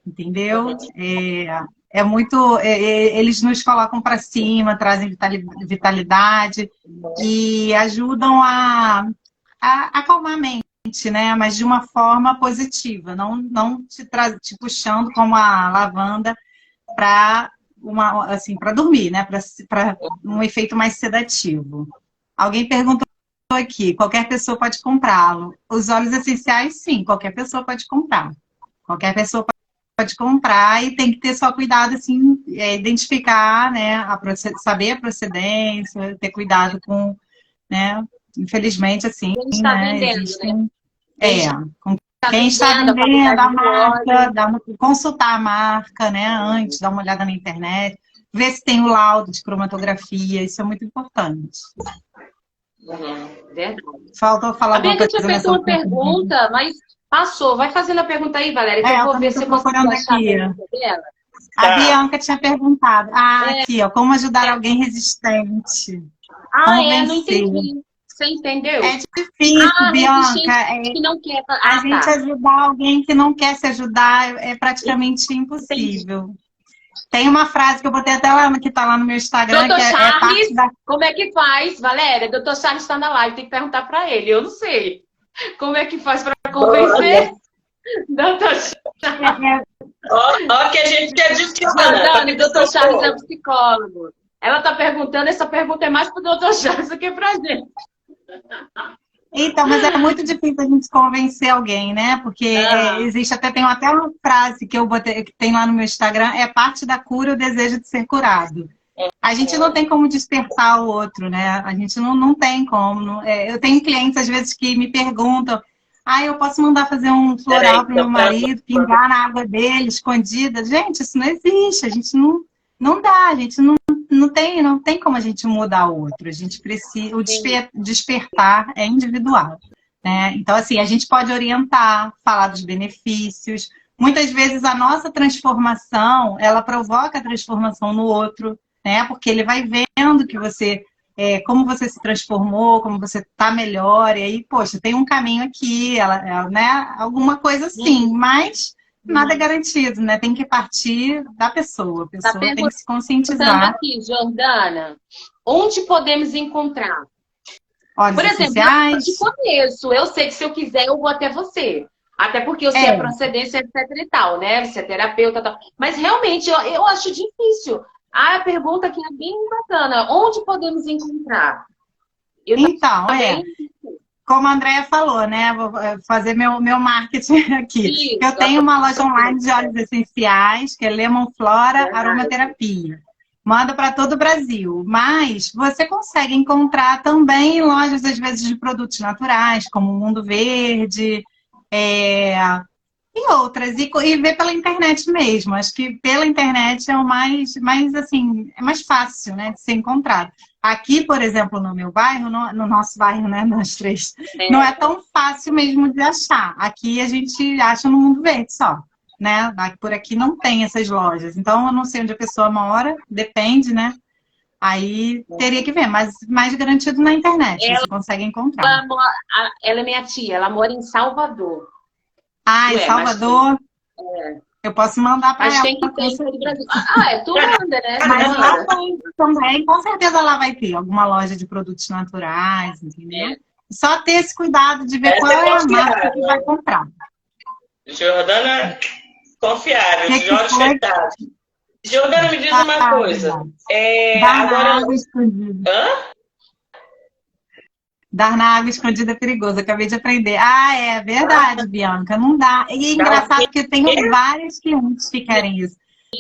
entendeu? É muito, eles nos colocam para cima, trazem vitalidade e ajudam a acalmar a mente, né? Mas de uma forma positiva, não te puxando como a lavanda para assim, para dormir, né? Para um efeito mais sedativo. Alguém perguntou aqui, qualquer pessoa pode comprá-lo. Os óleos essenciais, sim, qualquer pessoa pode comprar. Qualquer pessoa pode comprar e tem que ter só cuidado, assim, identificar, né? Saber a procedência, ter cuidado com, né? Infelizmente, assim, Quem está né? vendendo, Existem, né? com quem está vendendo, a vendendo a qualidade marca, consultar a marca, né, antes, dar uma olhada na internet, ver se tem o laudo de cromatografia, isso é muito importante. Verdade. Faltou falar A alguma Bianca coisa tinha feito nessa uma pergunta, mas passou. Vai fazendo a pergunta aí, Valéria, que eu vou ver se eu consigo procurando achar a aqui. pergunta dela. A Bianca tinha perguntado. Aqui, ó, como ajudar alguém resistente. Não entendi. Você entendeu? É difícil, Bianca. Que não quer... A gente ajudar alguém que não quer se ajudar é praticamente impossível. Tem uma frase que eu botei até lá, que está lá no meu Instagram, Doutor que Charles, parte da... como é que faz, Valéria? Doutor Charles está na live, tem que perguntar para ele. Eu não sei. Como é que faz para convencer? Doutor Charles. Ó, que a gente adiciona. Doutor Charles é psicólogo. Ela está perguntando, essa pergunta é mais para o doutor Charles do que para a gente. Então, mas é muito difícil a gente convencer alguém, né? Porque existe tem até uma frase que eu botei, que tem lá no meu Instagram, é parte da cura o desejo de ser curado. A gente não tem como despertar o outro, né? A gente não tem como. Eu tenho clientes, às vezes, que me perguntam, eu posso mandar fazer um floral para o meu marido, pingar na água dele, escondida. Gente, isso não existe, a gente não dá, a gente não tem como a gente mudar o outro. A gente precisa, despertar é individual, né? Então, assim, a gente pode orientar, falar dos benefícios. Muitas vezes a nossa transformação, ela provoca a transformação no outro, né? Porque ele vai vendo que você, como você se transformou, como você está melhor, e aí, poxa, tem um caminho aqui, né? Alguma coisa assim, mas nada é garantido, né? Tem que partir da pessoa. A pessoa tem que se conscientizar. Aqui, Jordana, onde podemos encontrar? Óleos Por exemplo, essenciais. eu te conheço. Eu sei que se eu quiser, eu vou até você. Até porque eu sei a procedência, etc e tal, né? Você é terapeuta e tal. Mas realmente, eu acho difícil. A pergunta aqui é bem bacana. Onde podemos encontrar? Como a Andréia falou, né? Vou fazer meu marketing aqui. Isso, eu tenho uma loja online de óleos essenciais, que é Lemon Flora Aromaterapia. Manda para todo o Brasil. Mas você consegue encontrar também em lojas, às vezes, de produtos naturais, como o Mundo Verde, e outras. E ver pela internet mesmo. Acho que pela internet é o mais assim, é mais fácil, né, de ser encontrado. Aqui, por exemplo, no meu bairro, no nosso bairro, né, nós três, não é tão fácil mesmo de achar. Aqui a gente acha no Mundo Verde só, né? Por aqui não tem essas lojas. Então, eu não sei onde a pessoa mora, depende, né? Aí teria que ver, mas mais garantido na internet, você consegue encontrar. Ela é minha tia, ela mora em Salvador. Em Salvador? Eu posso mandar para ela. Mas tem que ter no Brasil. Tu manda, né? Mas lá também, com certeza lá vai ter alguma loja de produtos naturais, entendeu? Só ter esse cuidado de ver qual é a marca que vai comprar. Jordana, confiável, de olhos fechados. Jordana, me diz uma coisa. Agora... água escondida. Dar na água escondida é perigoso. Acabei de aprender. É verdade, Bianca. Não dá. E é engraçado porque eu tenho vários clientes que querem isso.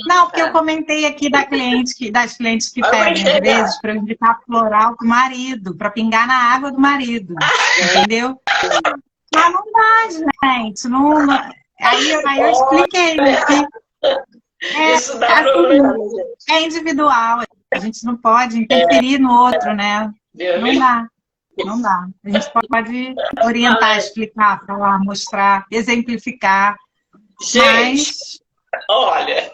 Não, porque eu comentei aqui das clientes que pedem, às vezes, para eu indicar floral pro marido, para pingar na água do marido. Entendeu? Mas não dá, gente. Aí eu expliquei que isso dá problema. É individual. A gente não pode interferir no outro, né? Não dá. Não dá. A gente pode orientar, explicar, falar, mostrar, exemplificar. Gente, Olha,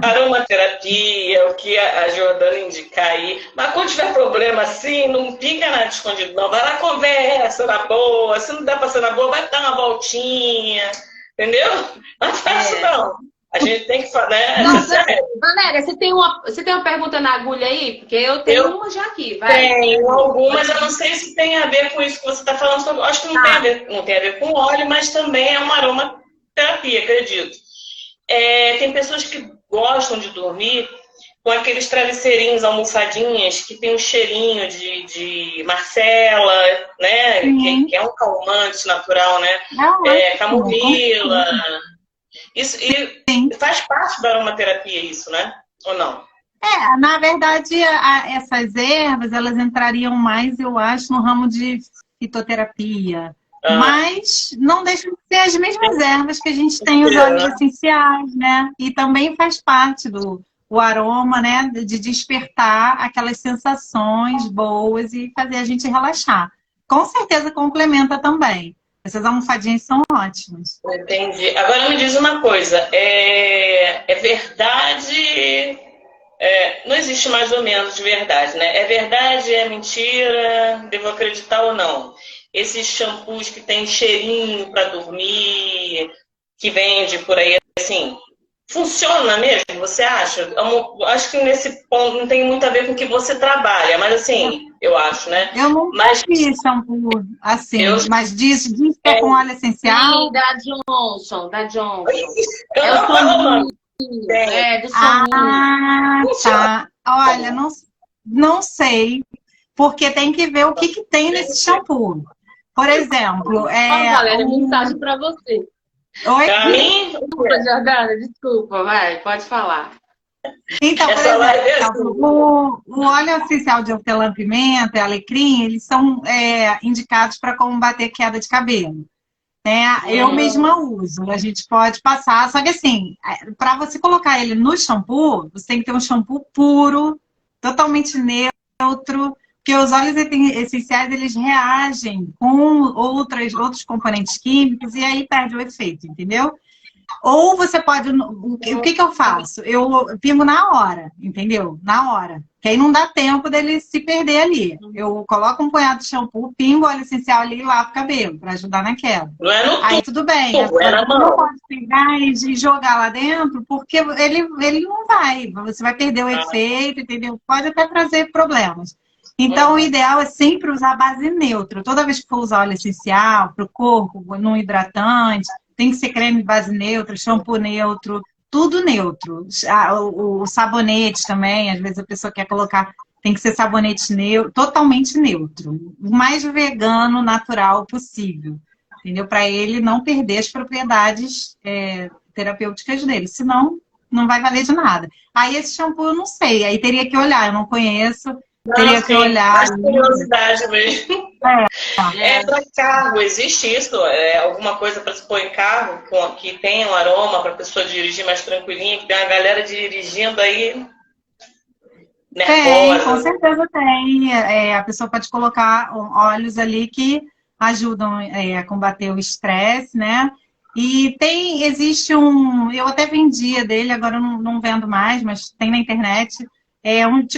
a aromaterapia, o que a Jordana indicar aí, mas quando tiver problema assim, não fica nada escondido, não. Vai lá, conversa na boa. Se não der pra ser na boa, vai dar uma voltinha, entendeu? Não é fácil, não. A gente tem que falar, né? Nossa, Valéria, você tem uma pergunta na agulha aí? Porque eu tenho uma já aqui, vai. Tenho algumas, eu não sei se tem a ver com isso que você está falando sobre. Acho que não tem a ver com óleo, mas também é uma aromaterapia, acredito. Tem pessoas que gostam de dormir com aqueles travesseirinhos, almofadinhas, que tem um cheirinho de Marcela, né? Que é um calmante natural, né? Camomila. Isso, e faz parte da aromaterapia isso, né? Ou não? Na verdade, essas ervas, elas entrariam mais, eu acho, no ramo de fitoterapia. Mas não deixam de ser as mesmas ervas que a gente tem os óleos essenciais, né? E também faz parte o aroma, né? De despertar aquelas sensações boas e fazer a gente relaxar. Com certeza complementa também. Essas almofadinhas são ótimas. Entendi. Agora me diz uma coisa. É verdade... não existe mais ou menos de verdade, né? É verdade, é mentira, devo acreditar ou não? Esses shampoos que tem cheirinho para dormir, que vende por aí, assim, funciona mesmo, você acha? Acho que nesse ponto não tem muito a ver com o que você trabalha, mas assim, eu acho, né? Eu nunca vi shampoo assim, mas diz que é com óleo essencial. Sim, da Johnson. Eu não falo o nome. Do soninho. Tá. Olha, não sei, porque tem que ver o que tem nesse shampoo. Por exemplo, Valéria, mensagem para você. Oi? Pra mim? Desculpa, Jordana, desculpa, vai, pode falar. Então, por exemplo, o óleo essencial de hortelã-pimenta e alecrim, eles são indicados para combater queda de cabelo. Eu mesma uso, a gente pode passar, só que assim, para você colocar ele no shampoo, você tem que ter um shampoo puro, totalmente neutro, porque os óleos essenciais, eles reagem com outros componentes químicos e aí perde o efeito, entendeu? Ou você pode... O que eu faço? Eu pingo na hora, entendeu? Na hora. Que aí não dá tempo dele se perder ali. Eu coloco um punhado de shampoo, pingo óleo essencial ali e lavo o cabelo, para ajudar na queda. Aí tudo bem. Não pode pegar e jogar lá dentro, porque ele não vai. Você vai perder o efeito, entendeu? Pode até trazer problemas. Então, o ideal é sempre usar base neutra. Toda vez que for usar óleo essencial para o corpo, num hidratante, tem que ser creme base neutra, shampoo neutro, tudo neutro. O sabonete também, às vezes a pessoa quer colocar, tem que ser sabonete neutro, totalmente neutro. O mais vegano, natural possível. Entendeu? Para ele não perder as propriedades terapêuticas dele. Senão, não vai valer de nada. Aí esse shampoo eu não sei, aí teria que olhar, eu não conheço. Teria que olhar. Curiosidade mesmo. Para carro, existe isso? Alguma coisa para se pôr em carro que tenha um aroma para a pessoa dirigir mais tranquilinha? Que tem uma galera dirigindo aí nervosa. Tem, com certeza tem. A pessoa pode colocar óleos ali que ajudam a combater o estresse, né? E existe eu até vendia dele, agora eu não vendo mais, mas tem na internet.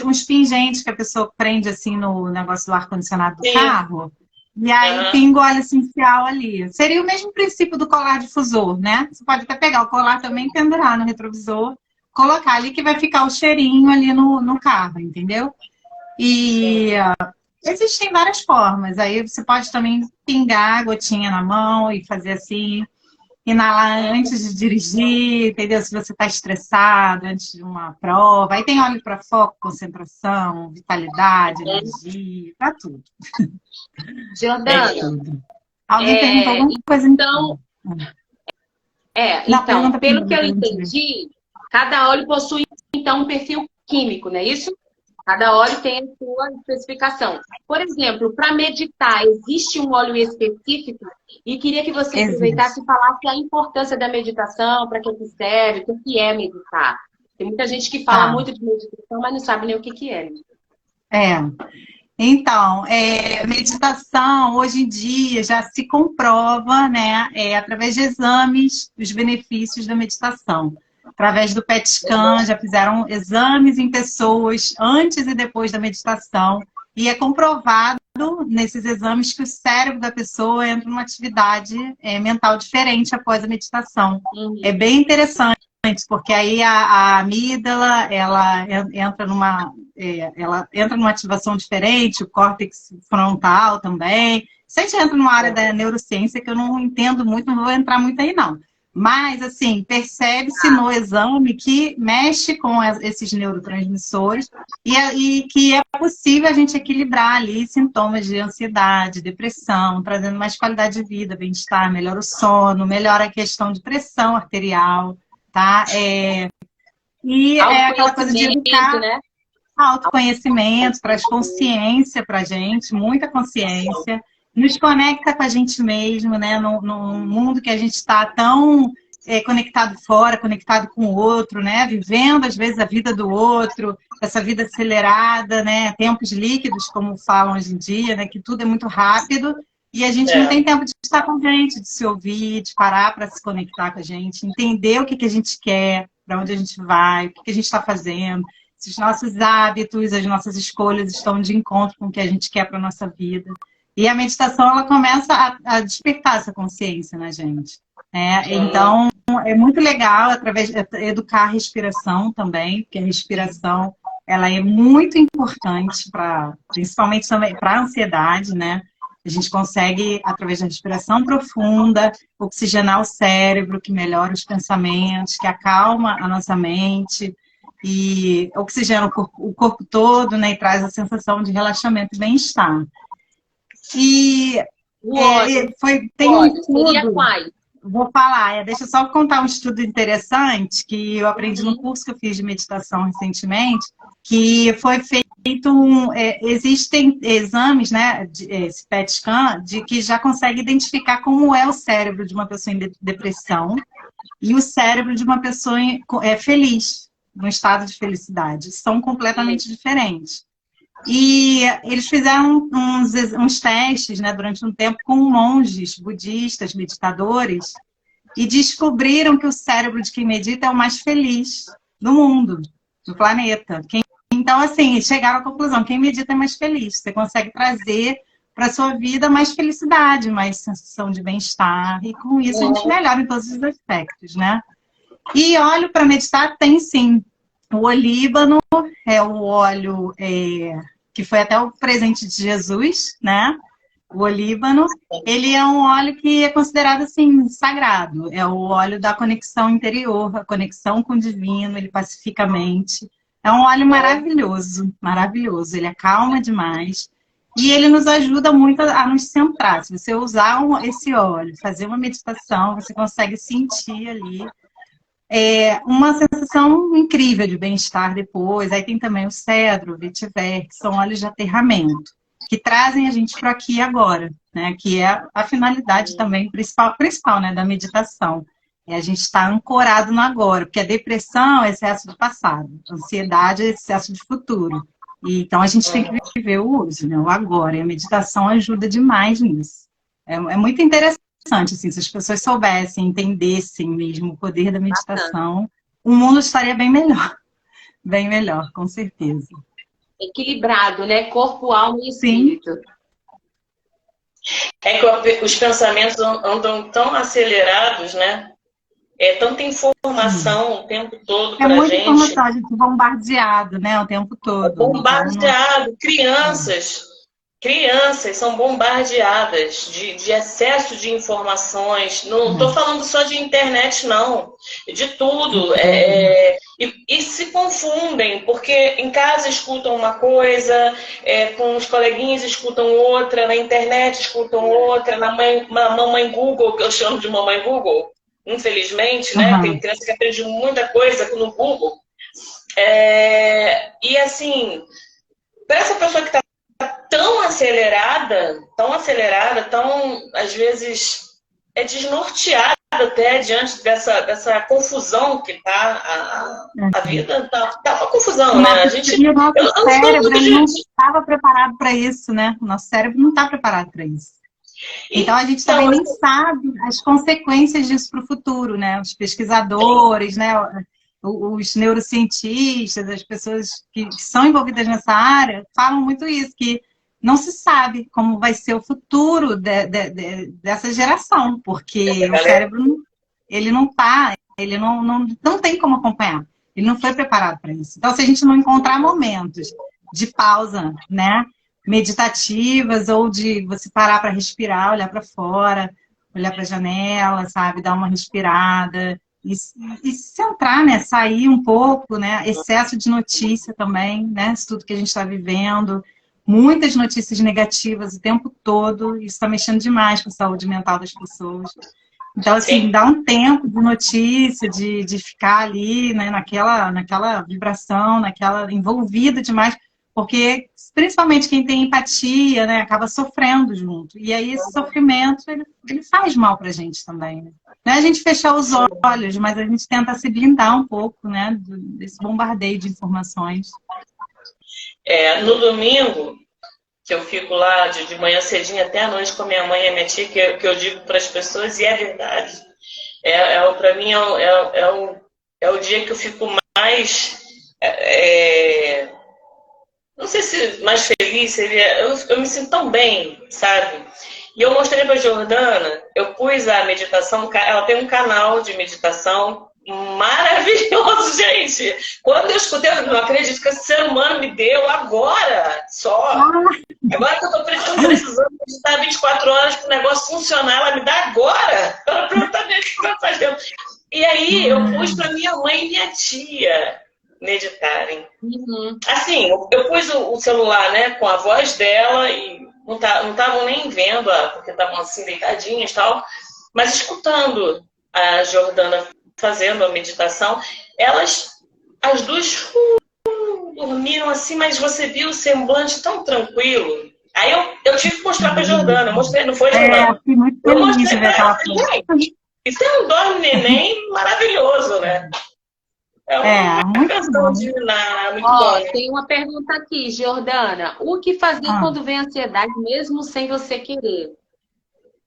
Uns pingentes que a pessoa prende assim no negócio do ar-condicionado do carro. E aí pinga o óleo essencial ali. Seria o mesmo princípio do colar difusor, né? Você pode até pegar o colar também, pendurar no retrovisor, colocar ali que vai ficar o cheirinho ali no carro, entendeu? E existem várias formas. Aí você pode também pingar a gotinha na mão e fazer assim... Inalar antes de dirigir, entendeu? Se você está estressado antes de uma prova. Aí tem óleo para foco, concentração, vitalidade, energia, para tudo. Jordana. Alguém perguntou alguma coisa? Então, pelo que eu entendi, cada óleo possui, então, um perfil químico, não é isso? Cada óleo tem a sua especificação. Por exemplo, para meditar, existe um óleo específico? E queria que você aproveitasse e falasse a importância da meditação, para que serve, o que é meditar. Tem muita gente que fala muito de meditação, mas não sabe nem o que é. Então, meditação, hoje em dia, já se comprova, né, através de exames, os benefícios da meditação. Através do PET scan, já fizeram exames em pessoas antes e depois da meditação, e é comprovado nesses exames que o cérebro da pessoa entra numa atividade mental diferente após a meditação. É bem interessante, porque aí a amígdala, ela entra numa ativação diferente, o córtex frontal também. Isso a gente entra numa área da neurociência que eu não entendo muito, não vou entrar muito aí não. Mas, assim, percebe-se no exame que mexe com esses neurotransmissores e que é possível a gente equilibrar ali sintomas de ansiedade, depressão, trazendo mais qualidade de vida, bem-estar, melhora o sono, melhora a questão de pressão arterial, tá? E é aquela coisa de educar, né? Autoconhecimento, traz consciência pra gente, muita consciência. Nos conecta com a gente mesmo, né? Num mundo que a gente está tão conectado fora, conectado com o outro, né? Vivendo, às vezes, a vida do outro, essa vida acelerada, né? Tempos líquidos, como falam hoje em dia, né? Que tudo é muito rápido e a gente não tem tempo de estar com a gente, de se ouvir, de parar para se conectar com a gente, entender o que a gente quer, para onde a gente vai, o que a gente está fazendo, se os nossos hábitos, as nossas escolhas estão de encontro com o que a gente quer para a nossa vida. E a meditação, ela começa a despertar essa consciência na gente. Então, é muito legal, através de educar a respiração também, porque a respiração, ela é muito importante, principalmente para a ansiedade, né? A gente consegue, através da respiração profunda, oxigenar o cérebro, que melhora os pensamentos, que acalma a nossa mente, e oxigena o corpo todo, né? E traz a sensação de relaxamento e bem-estar. E tem um estudo, vou falar, deixa eu só contar um estudo interessante que eu aprendi no curso que eu fiz de meditação recentemente, que foi feito existem exames, né, esse PET scan, de que já consegue identificar como é o cérebro de uma pessoa em depressão e o cérebro de uma pessoa feliz, no estado de felicidade. São completamente diferentes. E eles fizeram uns testes, né, durante um tempo com monges budistas, meditadores, e descobriram que o cérebro de quem medita é o mais feliz do mundo, do planeta. Então, assim, chegaram à conclusão, quem medita é mais feliz. Você consegue trazer para a sua vida mais felicidade, mais sensação de bem-estar, e com isso a gente melhora em todos os aspectos, né? E óleo para meditar tem sim. O olíbano é o óleo que foi até o presente de Jesus, né? O olíbano, ele é um óleo que é considerado assim sagrado. É o óleo da conexão interior, a conexão com o divino, ele pacifica a mente. É um óleo maravilhoso, maravilhoso. Ele acalma demais e ele nos ajuda muito a nos centrar. Se você usar esse óleo, fazer uma meditação, você consegue sentir ali uma sensação incrível de bem-estar depois. Aí tem também o cedro, o vetiver, que são óleos de aterramento, que trazem a gente para aqui e agora, né? Que é a finalidade também principal, né, da meditação. É a gente estar ancorado no agora, porque a depressão é excesso do passado, a ansiedade é excesso de futuro. E, então a gente tem que viver o hoje, né? O agora. E a meditação ajuda demais nisso. É muito interessante. Assim, se as pessoas soubessem, entendessem mesmo o poder da meditação, o mundo estaria bem melhor, com certeza. Equilibrado, né? Corpo, alma e espírito. É que os pensamentos andam tão acelerados, né? É tanta informação o tempo todo pra gente. É muita informação, a gente é bombardeado, né? O tempo todo. Bombardeado. Crianças são bombardeadas de excesso de informações. Não estou falando só de internet, não. De tudo. E se confundem, porque em casa escutam uma coisa, com os coleguinhas escutam outra, na internet escutam outra, na mamãe Google, que eu chamo de mamãe Google, infelizmente, né? Tem criança que aprende muita coisa no Google. E assim, para essa pessoa que está tão acelerada, tão, às vezes, desnorteada até diante dessa confusão que a vida tá uma confusão, né? E o nosso cérebro muito não estava preparado para isso, né? O nosso cérebro não está preparado para isso. Então a gente também nem sabe as consequências disso para o futuro, né? Os pesquisadores, né? Os neurocientistas, as pessoas que são envolvidas nessa área falam muito isso, que não se sabe como vai ser o futuro dessa geração, porque o cérebro ele não tem como acompanhar. Ele não foi preparado para isso. Então, se a gente não encontrar momentos de pausa, né, meditativas, ou de você parar para respirar, olhar para fora, olhar para a janela, sabe, dar uma respirada e se centrar, né, sair um pouco, né, excesso de notícia também, né, isso tudo que a gente está vivendo. Muitas notícias negativas o tempo todo, isso está mexendo demais com a saúde mental das pessoas. Então, assim, dá um tempo de notícia, de ficar ali, né, naquela vibração, envolvido demais, porque principalmente quem tem empatia, né, acaba sofrendo junto. E aí esse sofrimento, ele faz mal pra gente também, né? Não é a gente fechar os olhos, mas a gente tenta se blindar um pouco, né, desse bombardeio de informações. No domingo, que eu fico lá de manhã cedinho até a noite com a minha mãe e a minha tia, que eu digo para as pessoas, e é verdade. Para mim é o dia que eu fico mais... não sei se mais feliz seria... Eu me sinto tão bem, sabe? E eu mostrei para a Jordana, eu pus a meditação, ela tem um canal de meditação maravilhoso, gente. Quando eu escutei, eu não acredito que esse ser humano me deu agora, só. Agora que eu estou precisando meditar 24 horas para o negócio funcionar, ela me dá agora. Ela pergunta o que vai fazer. E aí eu pus para minha mãe e minha tia meditarem. Assim, eu pus o celular, né, com a voz dela e não estavam nem vendo, porque estavam assim deitadinhas e tal, mas escutando a Jordana fazendo a meditação, as duas dormiram assim, mas você viu o semblante tão tranquilo. Aí eu tive que mostrar pra Jordana, eu mostrei, não foi, Jordana? Fui muito feliz de ver aquela foto. Isso é um dorme neném maravilhoso, né? Muito bom. Muito bom. Tem uma pergunta aqui, Jordana. O que fazer quando vem ansiedade, mesmo sem você querer?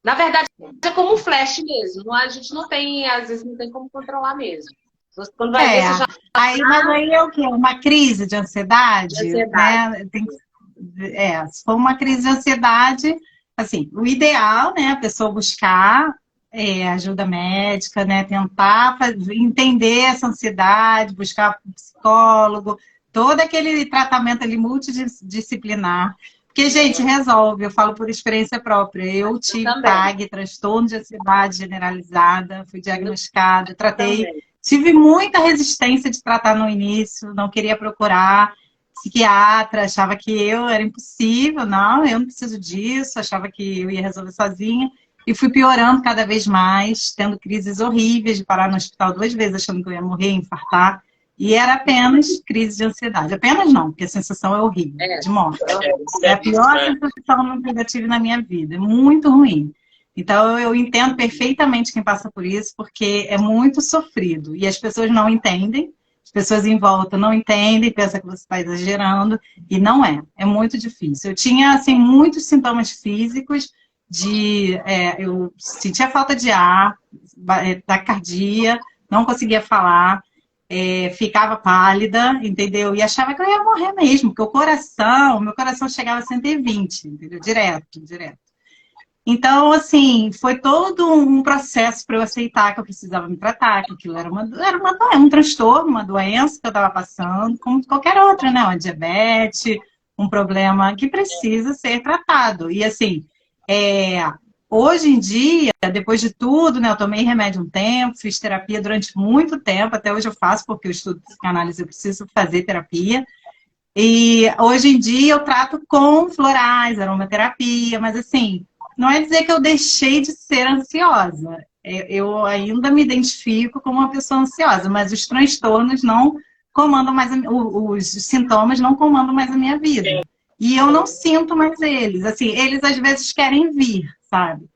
Na verdade, é como um flash mesmo. A gente não tem, às vezes, não tem como controlar mesmo. Quando vai ver, você já... Mas aí é o quê? Uma crise de ansiedade? Né? Se for uma crise de ansiedade, assim, o ideal, né, a pessoa buscar ajuda médica, né, tentar entender essa ansiedade, buscar um psicólogo, todo aquele tratamento ali multidisciplinar. Porque, gente, resolve, eu falo por experiência própria. Eu tive TAG, transtorno de ansiedade generalizada, fui diagnosticada, tratei, tive muita resistência de tratar no início, não queria procurar psiquiatra, achava que era impossível, eu não preciso disso, achava que eu ia resolver sozinha. E fui piorando cada vez mais, tendo crises horríveis de parar no hospital 2 vezes, achando que eu ia morrer, infartar. E era apenas crise de ansiedade. Apenas não, porque a sensação é horrível, de morte. É a pior sensação que eu já tive na minha vida. É muito ruim. Então, eu entendo perfeitamente quem passa por isso, porque é muito sofrido. E as pessoas não entendem. As pessoas em volta não entendem, pensam que você está exagerando. E não é. É muito difícil. Eu tinha, assim, muitos sintomas físicos eu sentia falta de ar, taquicardia, não conseguia falar. Ficava pálida, entendeu? E achava que eu ia morrer mesmo, porque meu coração chegava a 120, entendeu? Direto. Então, assim, foi todo um processo para eu aceitar que eu precisava me tratar, que aquilo era um transtorno, uma doença que eu estava passando, como qualquer outra, né? Uma diabetes, um problema que precisa ser tratado. E, assim, hoje em dia, depois de tudo, né, eu tomei remédio um tempo, fiz terapia durante muito tempo, até hoje eu faço, porque eu estudo psicanálise, eu preciso fazer terapia. E hoje em dia eu trato com florais, aromaterapia, mas assim, não é dizer que eu deixei de ser ansiosa. Eu ainda me identifico como uma pessoa ansiosa, mas os transtornos não comandam mais, os sintomas não comandam mais a minha vida. E eu não sinto mais eles. Assim, eles às vezes querem vir, sabe?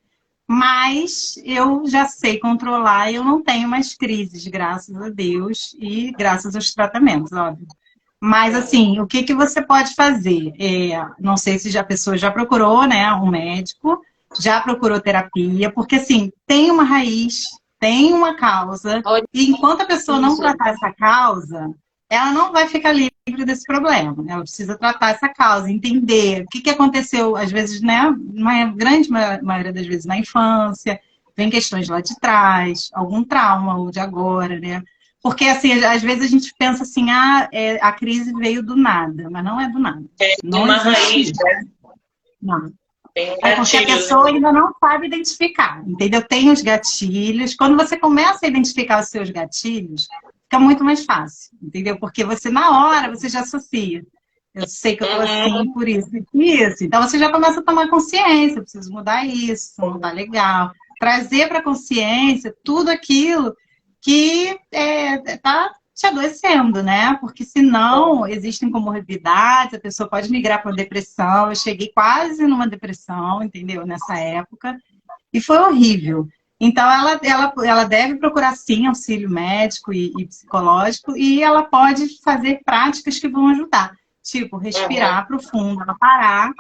mas eu já sei controlar e eu não tenho mais crises, graças a Deus, e graças aos tratamentos, óbvio. Mas, assim, o que que você pode fazer? Não sei se a pessoa já procurou, né, um médico, já procurou terapia, porque, assim, tem uma raiz, tem uma causa, e enquanto a pessoa não tratar essa causa, ela não vai ficar livre desse problema. Ela precisa tratar essa causa, entender o que que aconteceu, às vezes, né, na grande maioria das vezes na infância, vem questões lá de trás, algum trauma, ou de agora, né? Porque, assim, às vezes a gente pensa assim, a crise veio do nada, mas não é do nada. Não uma existe raiz, isso. né? Não. Tem É porque a gatilhos. pessoa ainda não sabe identificar, entendeu? Tem os gatilhos. Quando você começa a identificar os seus gatilhos, fica muito mais fácil, entendeu? Porque você, na hora, você já associa. Eu sei que eu tô assim por isso e isso. Então, você já começa a tomar consciência. Eu preciso mudar isso, não tá legal. Trazer para a consciência tudo aquilo que tá te adoecendo, né? Porque senão existem comorbidades, a pessoa pode migrar para depressão. Eu cheguei quase numa depressão, entendeu? Nessa época. E foi horrível. Então, ela deve procurar, sim, auxílio médico e psicológico, e ela pode fazer práticas que vão ajudar. Tipo, respirar profundo, ela parar,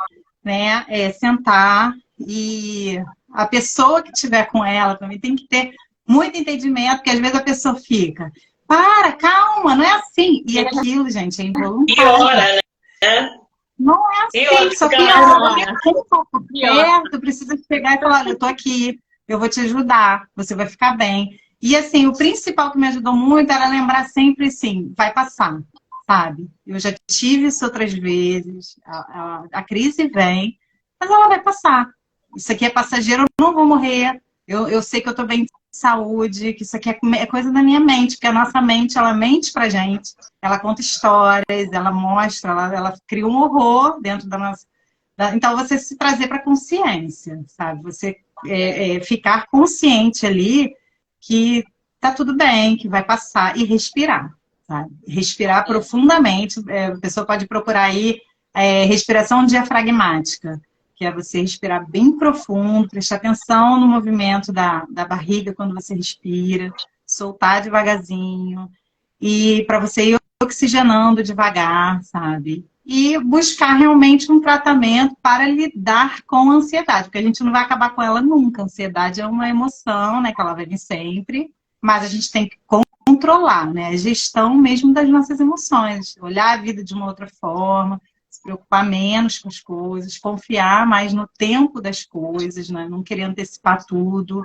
né? Sentar, e a pessoa que estiver com ela também tem que ter muito entendimento, porque às vezes a pessoa fica, calma, não é assim. E aquilo, gente, é involuntário. Piora, né? Não é assim, Piora, só fica piora. Quem tá por perto precisa chegar e falar, olha, eu tô aqui, eu vou te ajudar, você vai ficar bem. E assim, o principal que me ajudou muito era lembrar sempre assim, vai passar, sabe? Eu já tive isso outras vezes, a crise vem, mas ela vai passar. Isso aqui é passageiro, eu não vou morrer. Eu sei que eu tô bem de saúde, que isso aqui é coisa da minha mente, porque a nossa mente, ela mente pra gente, ela conta histórias, ela mostra, ela cria um horror dentro da nossa... Então, você se trazer para consciência, sabe? Você ficar consciente ali que tá tudo bem, que vai passar, e respirar, sabe? Respirar profundamente. A pessoa pode procurar aí respiração diafragmática, que é você respirar bem profundo, prestar atenção no movimento da barriga quando você respira, soltar devagarzinho, e para você ir oxigenando devagar, sabe? E buscar realmente um tratamento para lidar com a ansiedade, porque a gente não vai acabar com ela nunca. A ansiedade é uma emoção, né, que ela vai vir sempre, mas a gente tem que controlar, né, a gestão mesmo das nossas emoções, olhar a vida de uma outra forma, se preocupar menos com as coisas, confiar mais no tempo das coisas, né, não querer antecipar tudo.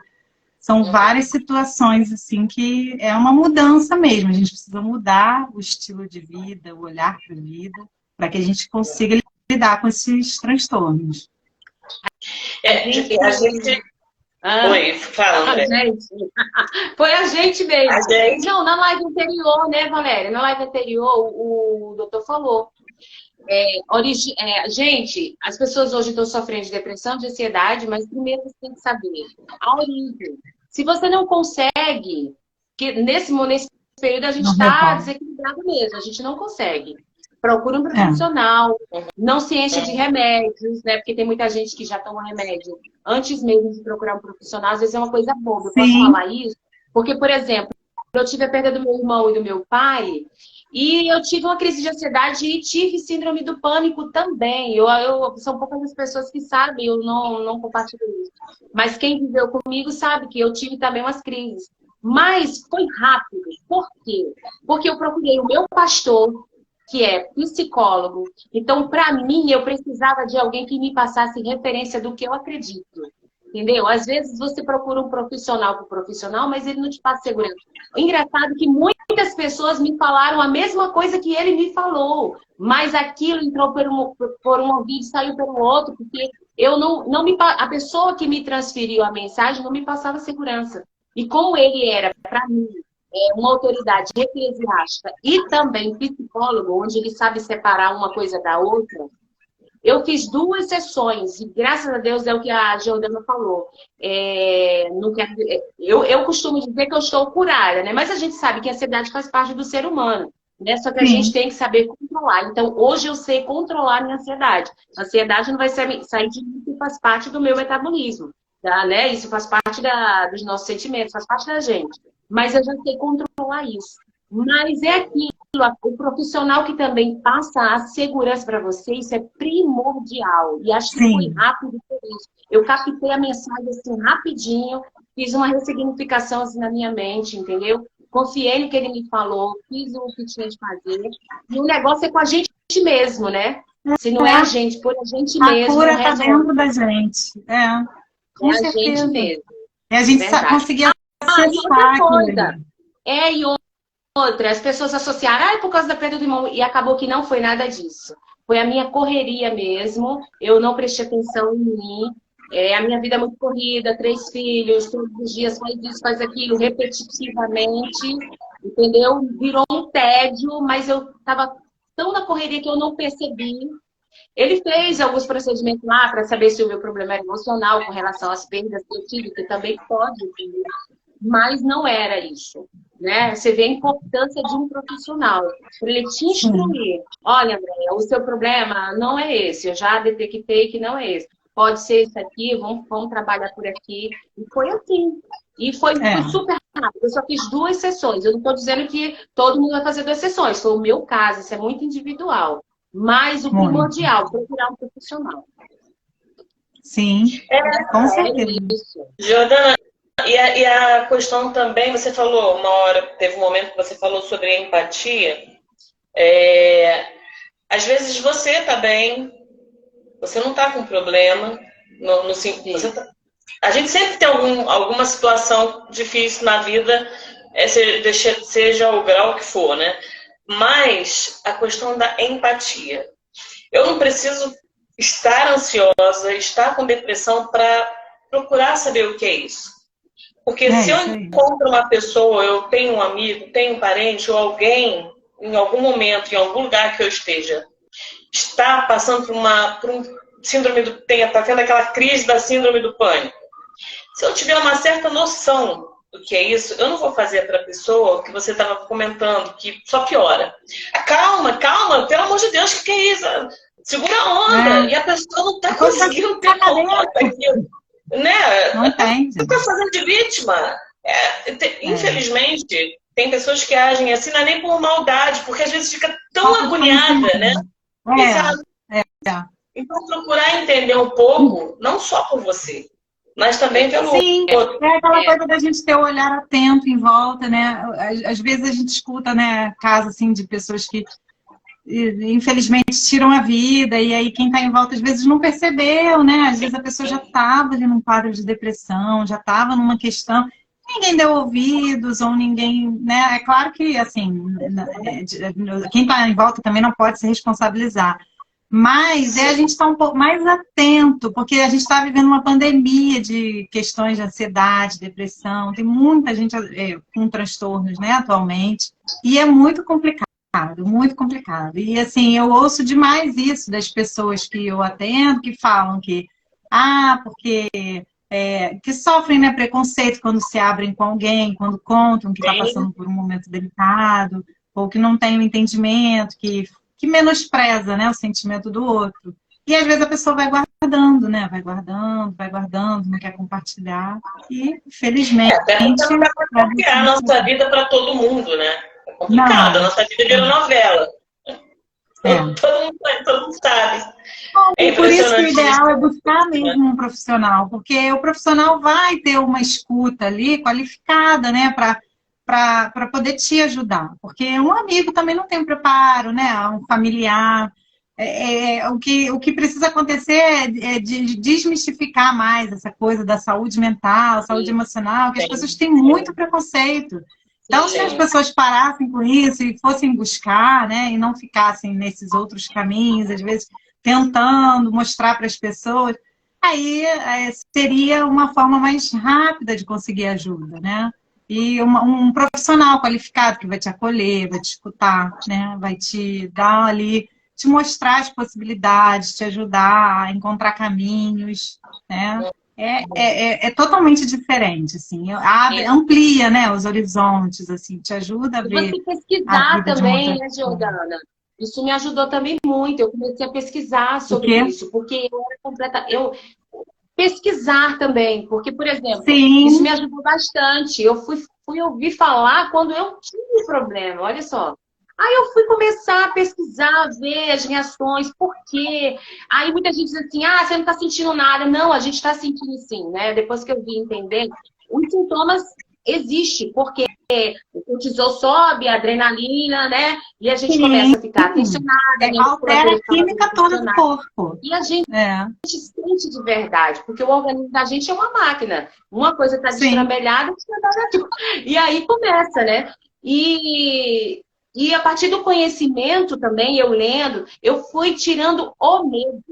São várias situações, assim, que é uma mudança mesmo. A gente precisa mudar o estilo de vida, o olhar para a vida, para que a gente consiga lidar com esses transtornos. A gente... Oi, fala, André. Foi a gente mesmo. A gente... Não, na live anterior, né, Valéria? Na live anterior, o doutor falou. Gente, as pessoas hoje estão sofrendo de depressão, de ansiedade, mas primeiro você tem que saber a origem. Se você não consegue, que nesse período a gente está desequilibrado mesmo, a gente não consegue. Procura um profissional, não se enche de remédios, né? Porque tem muita gente que já toma remédio antes mesmo de procurar um profissional. Às vezes é uma coisa boba. Eu posso falar isso? Porque, por exemplo, eu tive a perda do meu irmão e do meu pai, e eu tive uma crise de ansiedade e tive síndrome do pânico também. São poucas as pessoas que sabem, eu não compartilho isso. Mas quem viveu comigo sabe que eu tive também umas crises. Mas foi rápido. Por quê? Porque eu procurei o meu pastor, que é psicólogo. Então, para mim, eu precisava de alguém que me passasse referência do que eu acredito. Entendeu? Às vezes você procura um profissional por profissional, mas ele não te passa segurança. O engraçado é que muitas pessoas me falaram a mesma coisa que ele me falou, mas aquilo entrou por um ouvido e saiu pelo outro, porque a pessoa que me transferiu a mensagem não me passava segurança. E como ele era, para mim, uma autoridade eclesiástica e também psicólogo, onde ele sabe separar uma coisa da outra, eu fiz 2 sessões, e graças a Deus é o que a Jordana falou. Eu costumo dizer que eu estou curada, né? Mas a gente sabe que a ansiedade faz parte do ser humano, né? Só que a gente tem que saber controlar. Então, hoje eu sei controlar a minha ansiedade. A ansiedade não vai sair de mim, que faz parte do meu metabolismo. né? Isso faz parte dos nossos sentimentos, faz parte da gente. Mas eu já sei controlar isso. Mas é aquilo, o profissional que também passa a segurança para você, isso é primordial. E acho que foi Sim. rápido por isso. Eu captei a mensagem assim rapidinho, fiz uma ressignificação assim, na minha mente, entendeu? Confiei no que ele me falou, fiz o que tinha de fazer. E o negócio é com a gente mesmo, né? Se não é a gente, por a gente A mesmo, cura não está resolve. dentro da gente. Com É a gente certeza. mesmo. E a gente Verdade. conseguir E acessar outra aquilo coisa. ali. E outra, as pessoas associaram, por causa da perda do irmão, e acabou que não foi nada disso. Foi a minha correria mesmo, eu não prestei atenção em mim, a minha vida é muito corrida, 3 filhos, todos os dias faz isso, faz aquilo, repetitivamente, entendeu? Virou um tédio, mas eu estava tão na correria que eu não percebi. Ele fez alguns procedimentos lá para saber se o meu problema era emocional com relação às perdas que eu tive, que também pode, entendeu? Mas não era isso, né? Você vê a importância de um profissional, para ele te instruir. Olha, Andréia, o seu problema não é esse, eu já detectei que não é esse. Pode ser isso aqui, vamos trabalhar por aqui. E foi assim. E foi super rápido. Eu só fiz 2 sessões. Eu não estou dizendo que todo mundo vai fazer 2 sessões. Foi o meu caso, isso é muito individual. Mas o primordial, procurar um profissional. Sim, com certeza. Isso. Jordana, e a questão também, você falou, uma hora, teve um momento que você falou sobre a empatia. Às vezes você está bem, você não está com problema. A gente sempre tem alguma situação difícil na vida, seja o grau que for, né? Mas a questão da empatia. Eu não preciso estar ansiosa, estar com depressão para procurar saber o que é isso. Porque se eu encontro uma pessoa, eu tenho um amigo, tenho um parente ou alguém, em algum momento, em algum lugar que eu esteja, está passando por um síndrome está tendo aquela crise da síndrome do pânico. Se eu tiver uma certa noção do que é isso, eu não vou fazer para a pessoa o que você estava comentando, que só piora. Calma, pelo amor de Deus, o que é isso? Segura a onda. E a pessoa não está conseguindo ter conta daquilo. Né? Não tem. Você está fazendo de vítima. Infelizmente, tem pessoas que agem assim, não é nem por maldade, porque às vezes fica tão agoniada, né? Então, procurar entender um pouco, não só por você, mas também pelo outro. É aquela coisa da gente ter o olhar atento em volta, né? Às vezes a gente escuta, né, casos assim, de pessoas que infelizmente tiram a vida, e aí quem está em volta às vezes não percebeu, né? Às vezes a pessoa já estava ali num quadro de depressão, já estava numa questão, ninguém deu ouvidos, ou ninguém, né? É claro que, assim, quem está em volta também não pode se responsabilizar. Mas a gente está um pouco mais atento, porque a gente está vivendo uma pandemia de questões de ansiedade, depressão, tem muita gente com transtornos, né, atualmente, e é muito complicado. Muito complicado. E assim, eu ouço demais isso das pessoas que eu atendo, que falam que, porque que sofrem, né, preconceito quando se abrem com alguém, quando contam que está passando por um momento delicado, ou que não tem o entendimento, que menospreza, né, o sentimento do outro. E às vezes a pessoa vai guardando, né? Vai guardando, não quer compartilhar. E, infelizmente... Não dá para confiar a nossa vida para todo mundo, né? É complicado, a nossa vida vira novela. Todo mundo sabe. Por isso que o ideal é buscar mesmo um profissional, porque o profissional vai ter uma escuta ali qualificada, né, para poder te ajudar. Porque um amigo também não tem preparo, né, um familiar. O que precisa acontecer é de desmistificar mais essa coisa da saúde mental, saúde emocional, que as pessoas têm muito preconceito. Então, se as pessoas parassem com isso e fossem buscar, né, e não ficassem nesses outros caminhos, às vezes tentando mostrar para as pessoas, aí seria uma forma mais rápida de conseguir ajuda, né? E um profissional qualificado que vai te acolher, vai te escutar, né, vai te dar ali, te mostrar as possibilidades, te ajudar a encontrar caminhos, né? É totalmente diferente, assim, amplia, né, os horizontes, assim, te ajuda a ver. E você pesquisar também, né, Jordana? Isso me ajudou também muito. Eu comecei a pesquisar sobre isso, porque eu era completa. pesquisar também, porque, por exemplo, Sim. isso me ajudou bastante. Eu fui ouvir falar quando eu tive problema, olha só. Aí eu fui começar a pesquisar, ver as reações, por quê? Aí muita gente diz assim, ah, você não está sentindo nada. Não, a gente está sentindo sim, né? Depois que eu vim entender, os sintomas existem, porque o cortisol sobe, a adrenalina, né? E a gente começa a ficar tensionada. Altera a química toda do corpo. E a gente sente de verdade, porque o organismo da gente é uma máquina. Uma coisa está destrambelhada, e aí começa, né? E a partir do conhecimento também, eu lendo, eu fui tirando o medo.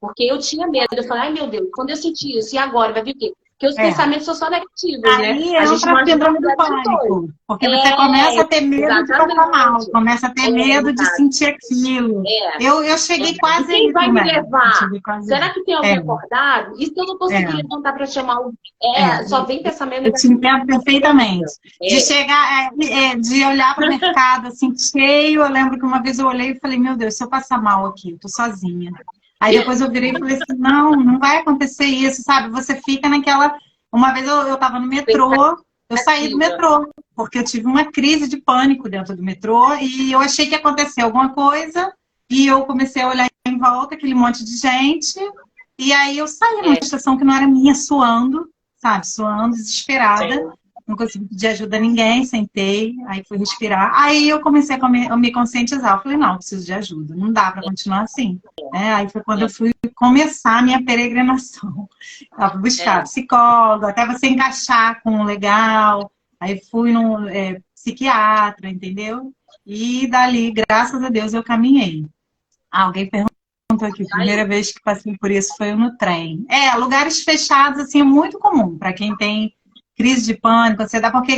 Porque eu tinha medo. Eu falei, ai meu Deus, quando eu senti isso, e agora? Vai vir o quê? Porque os pensamentos são só negativos, aí né? A gente entra a síndrome do pânico. Porque você começa a ter medo de passar mal, começa a ter medo de sentir aquilo. Eu cheguei quase a quem vai me levar? quase... Será que tem alguém acordado? E se eu não conseguir levantar para chamar o... só vem pensamento Eu te entendo perfeitamente. De chegar, de olhar para o mercado assim, cheio, eu lembro que uma vez eu olhei e falei, meu Deus, se eu passar mal aqui, eu tô sozinha. Aí depois eu virei e falei assim, não vai acontecer isso, sabe? Você fica naquela... Uma vez eu tava no metrô, eu saí do metrô, porque eu tive uma crise de pânico dentro do metrô e eu achei que ia acontecer alguma coisa e eu comecei a olhar em volta, aquele monte de gente, e aí eu saí numa estação que não era minha, suando, sabe? Suando, desesperada. Não consegui pedir ajuda a ninguém, sentei, aí fui respirar. Aí eu comecei a me conscientizar. Eu falei, não, eu preciso de ajuda, não dá para continuar assim. Aí foi quando eu fui começar a minha peregrinação. Eu fui buscar psicólogo, até você encaixar com o legal. Aí fui no psiquiatra, entendeu? E dali, graças a Deus, eu caminhei. Alguém perguntou aqui, a primeira vez que passei por isso foi no trem. Lugares fechados, assim, é muito comum para quem tem crise de pânico, ansiedade, porque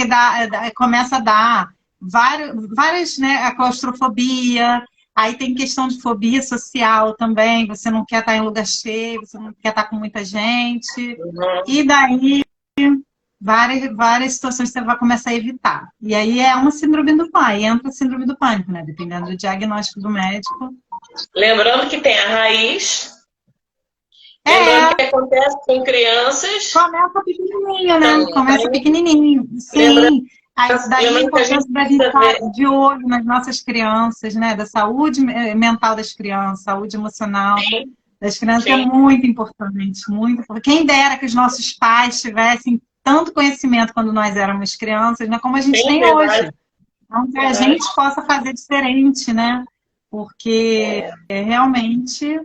começa a dar várias, né, a claustrofobia, aí tem questão de fobia social também, você não quer estar em lugar cheio, você não quer estar com muita gente, e daí várias situações você vai começar a evitar. E aí é uma síndrome do pânico, entra a síndrome do pânico, né, dependendo do diagnóstico do médico. Lembrando que tem a raiz. Lembrando que acontece com crianças. Começa pequenininho, né? Começa pequenininho. Sim. Aí daí a importância da gente estar de olho nas nossas crianças, né? Da saúde mental das crianças, saúde emocional das crianças é muito importante, muito importante. Quem dera que os nossos pais tivessem tanto conhecimento quando nós éramos crianças, né? Como a gente tem hoje. Então, que a gente possa fazer diferente, né? Porque realmente...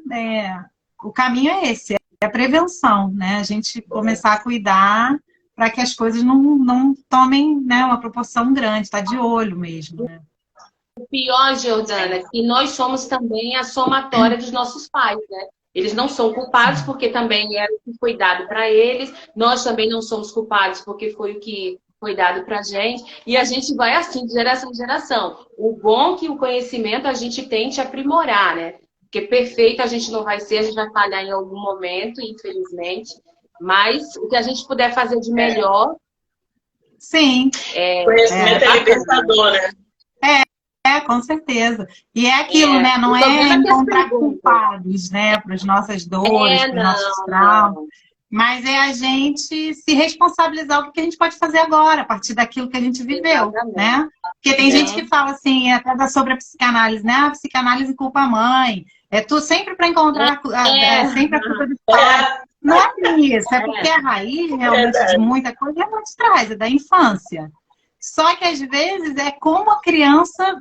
o caminho é esse, é a prevenção, né? A gente começar a cuidar para que as coisas não tomem, né, uma proporção grande, tá de olho mesmo, né? O pior, Jordana, é que nós somos também a somatória dos nossos pais, né? Eles não são culpados porque também era o que foi dado para eles, nós também não somos culpados porque foi o que foi dado para a gente, e a gente vai assim, de geração em geração. O bom é que o conhecimento a gente tente aprimorar, né? Porque perfeito a gente não vai ser, a gente vai falhar em algum momento, infelizmente. Mas o que a gente puder fazer de melhor... Sim. Conhecimento é libertador, né? Com certeza. E é aquilo, né? Não é encontrar culpados, né? Para as nossas dores, para os nossos traumas. Mas é a gente se responsabilizar o que a gente pode fazer agora, a partir daquilo que a gente viveu, né? Porque tem gente que fala assim, até sobre a psicanálise, né? A psicanálise culpa a mãe. Sempre para encontrar, sempre a culpa do pai. Não é isso, é porque a raiz realmente de muita coisa é muito traz, é da infância. Só que às vezes é como a criança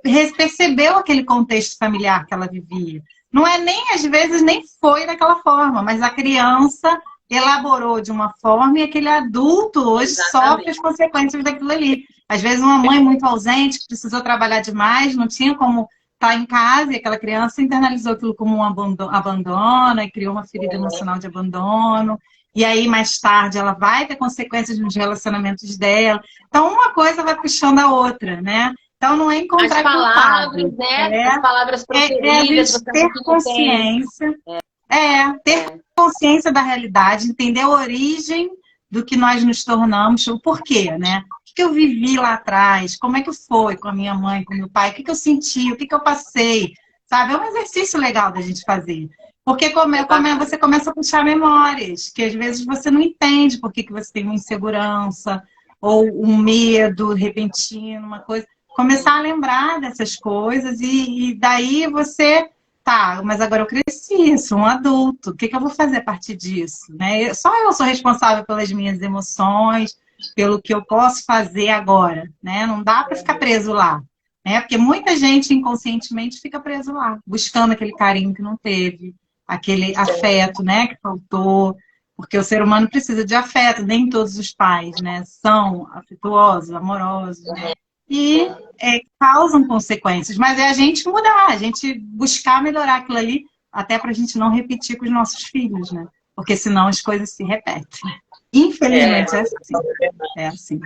percebeu aquele contexto familiar que ela vivia. Não é nem, às vezes, nem foi daquela forma, mas a criança elaborou de uma forma e aquele adulto hoje sofre as consequências daquilo ali. Às vezes uma mãe muito ausente, que precisou trabalhar demais, não tinha como estar em casa, e aquela criança internalizou aquilo como um abandono, e criou uma ferida emocional de abandono. E aí, mais tarde, ela vai ter consequências nos relacionamentos dela. Então, uma coisa vai puxando a outra, né? Então, não é encontrar as palavras, né? As palavras preferidas. Ter consciência. Ter consciência da realidade, entender a origem do que nós nos tornamos, o porquê, né? O que eu vivi lá atrás, como é que foi com a minha mãe, com o meu pai, o que eu senti, o que eu passei, sabe? É um exercício legal da gente fazer. Porque você começa a puxar memórias, que às vezes você não entende por que você tem uma insegurança ou um medo repentino, uma coisa. Começar a lembrar dessas coisas e daí você... Tá, mas agora eu cresci, sou um adulto, o que eu vou fazer a partir disso? Né? Só eu sou responsável pelas minhas emoções, pelo que eu posso fazer agora. Né? Não dá para ficar preso lá. Né? Porque muita gente inconscientemente fica preso lá, buscando aquele carinho que não teve, aquele afeto, né, que faltou. Porque o ser humano precisa de afeto, nem todos os pais, né, são afetuosos, amorosos, né? E causam consequências. Mas é a gente mudar, a gente buscar melhorar aquilo ali, até para a gente não repetir com os nossos filhos, né? Porque senão as coisas se repetem. Infelizmente é assim. É assim.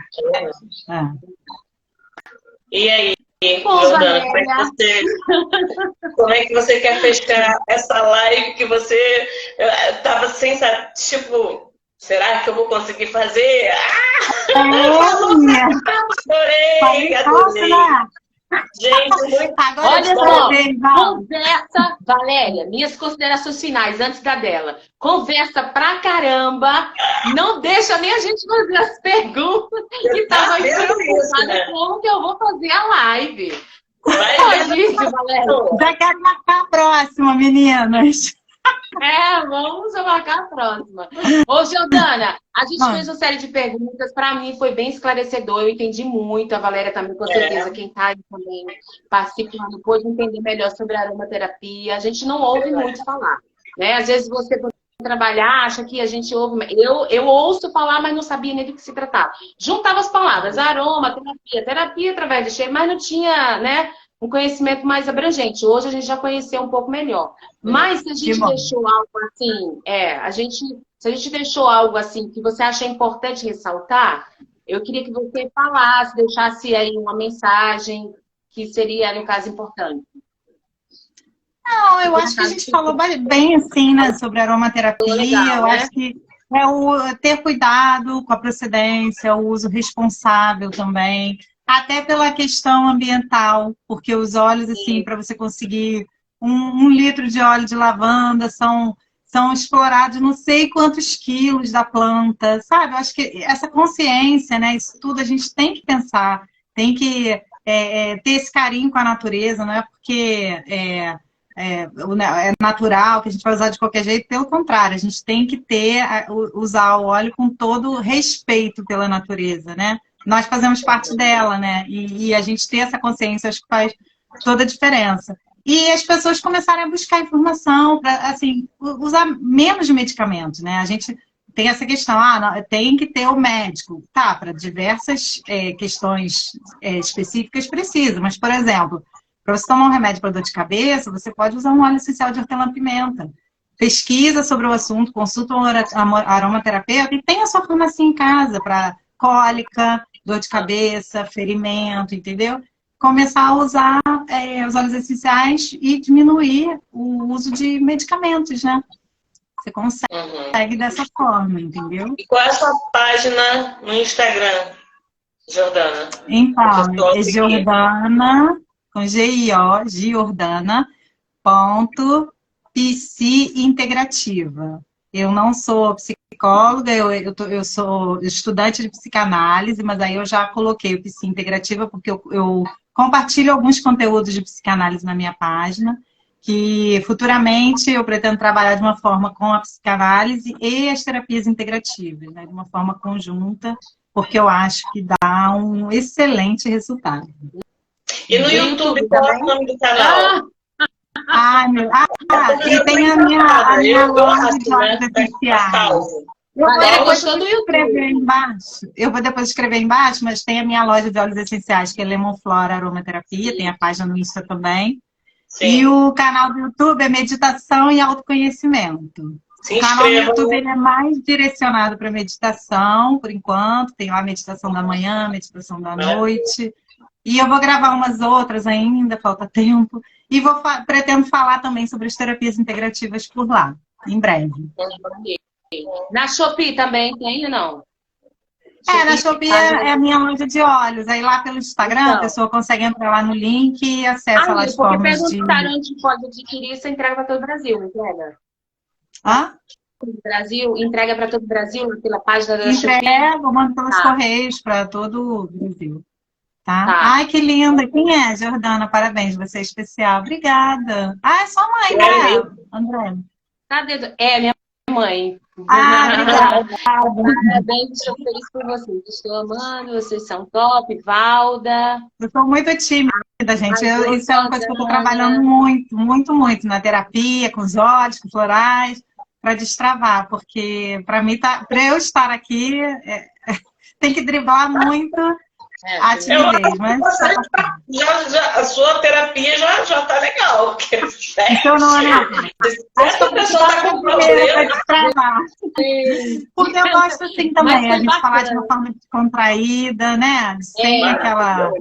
E aí, Jordana, como é que você quer fechar essa live que você estava sem saber, tipo... Será que eu vou conseguir fazer? Chorei, adorei. Gente, muito... Olha só, conversa, Valéria, minhas considerações finais antes da dela. Conversa pra caramba, não deixa nem a gente fazer as perguntas que estava preocupada como que eu vou fazer a live. Pode isso, Valéria. Já quero marcar a próxima, meninas. Vamos marcar a próxima. Ô, Jordana, a gente fez uma série de perguntas. Para mim foi bem esclarecedor. Eu entendi muito. A Valéria também, com certeza. Quem está aí também participando pôde entender melhor sobre a aromaterapia. A gente não ouve muito falar. Né? Às vezes você, quando trabalhar, acha que a gente ouve. Eu ouço falar, mas não sabia nem do que se tratava. Juntava as palavras, aromaterapia, terapia através de cheiro, mas não tinha, né? Um conhecimento mais abrangente. Hoje a gente já conheceu um pouco melhor. Mas se a gente deixou algo assim, se a gente deixou algo assim que você acha importante ressaltar, eu queria que você falasse, deixasse aí uma mensagem que seria, no caso, importante. Não, eu acho que a gente falou bem assim, né, sobre aromaterapia. Legal, eu acho que é o ter cuidado com a procedência, o uso responsável também. Até pela questão ambiental, porque os óleos, assim, para você conseguir 1 litro de óleo de lavanda são explorados não sei quantos quilos da planta, sabe? Eu acho que essa consciência, né? Isso tudo a gente tem que pensar, tem que ter esse carinho com a natureza, não é porque é natural, que a gente vai usar de qualquer jeito, pelo contrário, a gente tem que usar o óleo com todo respeito pela natureza, né? Nós fazemos parte dela, né? E a gente ter essa consciência, acho que faz toda a diferença. E as pessoas começarem a buscar informação para, assim, usar menos medicamentos, né? A gente tem essa questão, tem que ter o médico. Tá, para diversas questões específicas precisa, mas, por exemplo, para você tomar um remédio para dor de cabeça, você pode usar um óleo essencial de hortelã-pimenta. Pesquisa sobre o assunto, consulta um aromaterapeuta e tem a sua farmácia em casa para cólica, dor de cabeça, ferimento, entendeu? Começar a usar os óleos essenciais e diminuir o uso de medicamentos, né? Você consegue dessa forma, entendeu? E qual é a sua página no Instagram, Jordana? Então, é Jordana, com G-I-O, Jordana.psi-integrativa. Eu não sou psicóloga, eu sou estudante de psicanálise, mas aí eu já coloquei o Psi Integrativa porque eu compartilho alguns conteúdos de psicanálise na minha página, que futuramente eu pretendo trabalhar de uma forma com a psicanálise e as terapias integrativas, né, de uma forma conjunta, porque eu acho que dá um excelente resultado. E no YouTube, qual é o nome do canal? E tem a minha loja de óleos essenciais. Eu vou depois escrever embaixo, mas tem a minha loja de óleos essenciais, que é Lemon Flora Aromaterapia, tem a página no Insta também. Sim. E o canal do YouTube é Meditação e Autoconhecimento. O canal do YouTube ele é mais direcionado para meditação, por enquanto. Tem lá meditação da manhã, meditação da noite. E eu vou gravar umas outras ainda, falta tempo. E pretendo falar também sobre as terapias integrativas por lá, em breve. Na Shopee também tem ou não? Na Shopee é a minha loja de óleos. Aí lá pelo Instagram, então, a pessoa consegue entrar lá no link e acessa lá as formas de... Porque perguntaram onde pode adquirir, você entrega para todo o Brasil, não entrega? Hã? Brasil, entrega para todo o Brasil pela página da Shopee? Entrego, mando pelos Tá. correios para todo o Brasil. Tá? Tá. Ai, que linda. Quem é, Jordana? Parabéns, você é especial. Obrigada. Ah, é sua mãe, É né, André? Cadê? É, minha mãe. Ah, obrigada. Parabéns, estou feliz por vocês. Estou amando, vocês são top. Valda. Eu sou muito tímida, gente. Isso é uma coisa que eu estou Jordana. trabalhando muito, muito, muito na terapia, com os olhos, com florais, para destravar, porque para mim, para eu estar aqui, tem que driblar muito a timidez. Mas a sua terapia já tá legal. Porque, então não é nada. Acho que eu pessoa tá com para problema. destravar. Porque eu gosto assim também, a gente falar de uma forma descontraída, né? Sem aquela.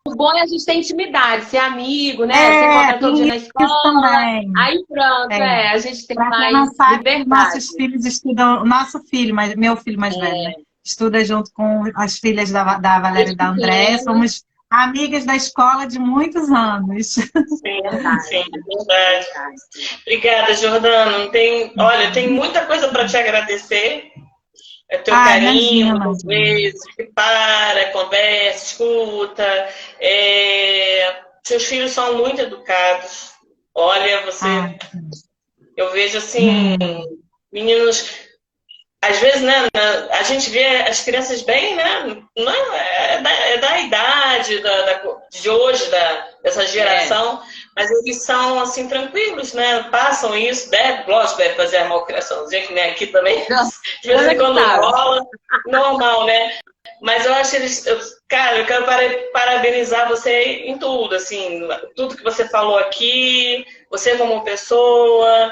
O bom é a gente ter intimidade, ser amigo, né? Você encontra todo dia na escola. Isso também. Aí pronto, a gente tem mais não sabe, liberdade. nossos filhos estudam, meu filho mais velho, né? Estuda junto com as filhas da Valéria e da Andréia. Somos amigas da escola de muitos anos. Sim, verdade. Obrigada, Jordana. Olha, tem muita coisa para te agradecer. É teu carinho, às vezes, que conversa, escuta. Seus filhos são muito educados. Olha, eu vejo assim, meninos. Às vezes, né, a gente vê as crianças bem, né? Não é da idade de hoje, dessa geração, mas eles são, assim, tranquilos, né? Passam isso, lógico, deve fazer a malcriaçãozinha, que nem aqui também. De vez em quando rola, normal, né? Mas eu acho que cara, eu quero parabenizar você em tudo, assim, tudo que você falou aqui, você como pessoa.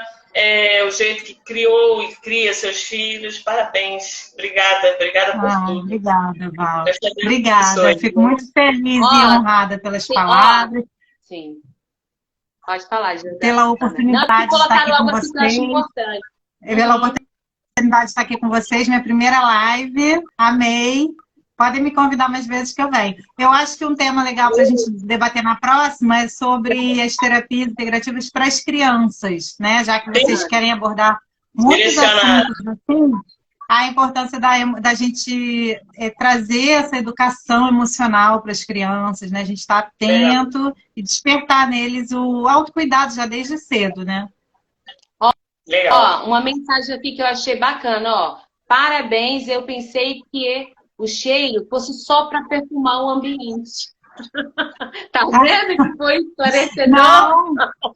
O jeito que criou e cria seus filhos. Parabéns. Obrigada por tudo. Obrigada, Val. Obrigada. Eu fico muito feliz e honrada pelas palavras. Sim. Pode falar, Jordana. Pela oportunidade de estar aqui com vocês. Pela oportunidade de estar aqui com vocês. Minha primeira live. Amei. Podem me convidar mais vezes que eu venho. Eu acho que um tema legal para a gente debater na próxima é sobre as terapias integrativas para as crianças, né? Já que vocês querem abordar muitos assuntos assim, a importância da gente trazer essa educação emocional para as crianças, né? A gente estar atento e despertar neles o autocuidado já desde cedo, né? Ó, uma mensagem aqui que eu achei bacana, ó. Parabéns, eu pensei que o cheiro fosse só para perfumar o ambiente. Tá vendo que foi esclarecedor? Não,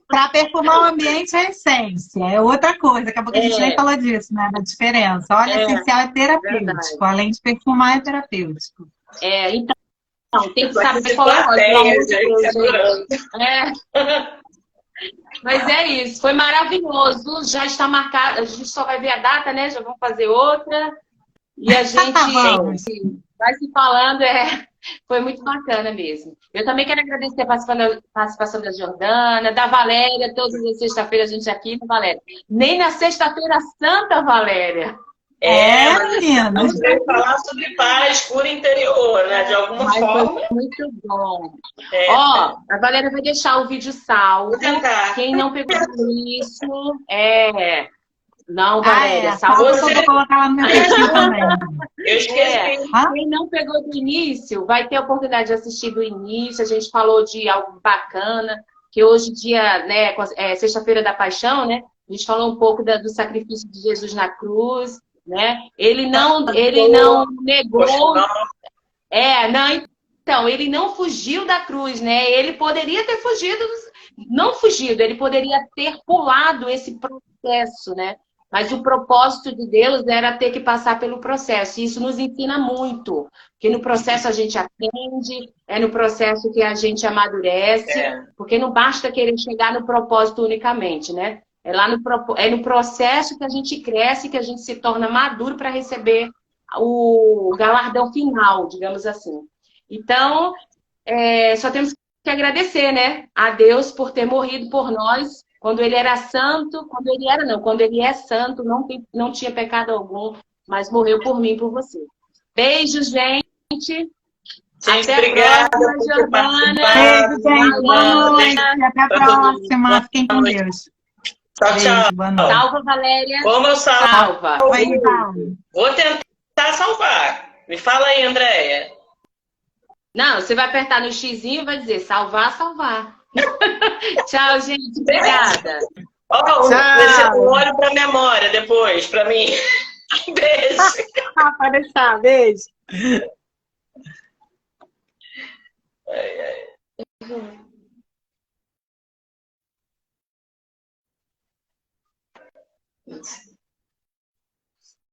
para perfumar o ambiente é essência, é outra coisa. Daqui a pouco a gente nem falou disso, né? Da diferença. Olha, essencial é terapêutico, verdade. Além de perfumar é terapêutico. Então, tem que saber falar. Mas é isso, foi maravilhoso. Já está marcado, a gente só vai ver a data, né? Já vamos fazer outra. E a gente vai se falando, foi muito bacana mesmo. Eu também quero agradecer a participação da Jordana, da Valéria, todas as sexta-feiras a gente aqui, Valéria. Nem na sexta-feira santa, Valéria. Menina. Nós vamos falar sobre paz, cura interior, né? De alguma forma. Foi muito bom. Ó, a Valéria vai deixar o vídeo salvo. Vou tentar. Quem não pegou isso, Não, Valéria, eu vou colocar lá no meu perfil também. Eu esqueci. Quem não pegou do início, vai ter a oportunidade de assistir do início. A gente falou de algo bacana, que hoje dia, né, sexta-feira da paixão, né? A gente falou um pouco do sacrifício de Jesus na cruz, né? Ele não negou. Então, ele não fugiu da cruz, né? Ele poderia ter fugido, não fugido, ele poderia ter pulado esse processo, né? Mas o propósito de Deus era ter que passar pelo processo. E isso nos ensina muito. Porque no processo a gente aprende, é no processo que a gente amadurece. Porque não basta querer chegar no propósito unicamente, né? É no processo que a gente cresce, que a gente se torna maduro para receber o galardão final, digamos assim. Então, só temos que agradecer, né? A Deus por ter morrido por nós. Quando ele era santo, quando ele é santo, não tinha pecado algum, mas morreu por mim e por você. Beijos, gente. Até obrigada, a próxima, Jordana. Beijo, gente. Boa noite. Até a próxima. Fiquem com Deus. Tchau, tchau. Beijo, boa noite. Salva, Valéria. Como eu salvo? Salva. Oi, Val. Vou tentar salvar. Me fala aí, Andréia. Não, você vai apertar no xizinho e vai dizer salvar, salvar. Tchau, gente. Obrigada. Ó, Tchau. um olho pra memória depois, pra mim. Beijo. Pode deixar, beijo. Ai, ai.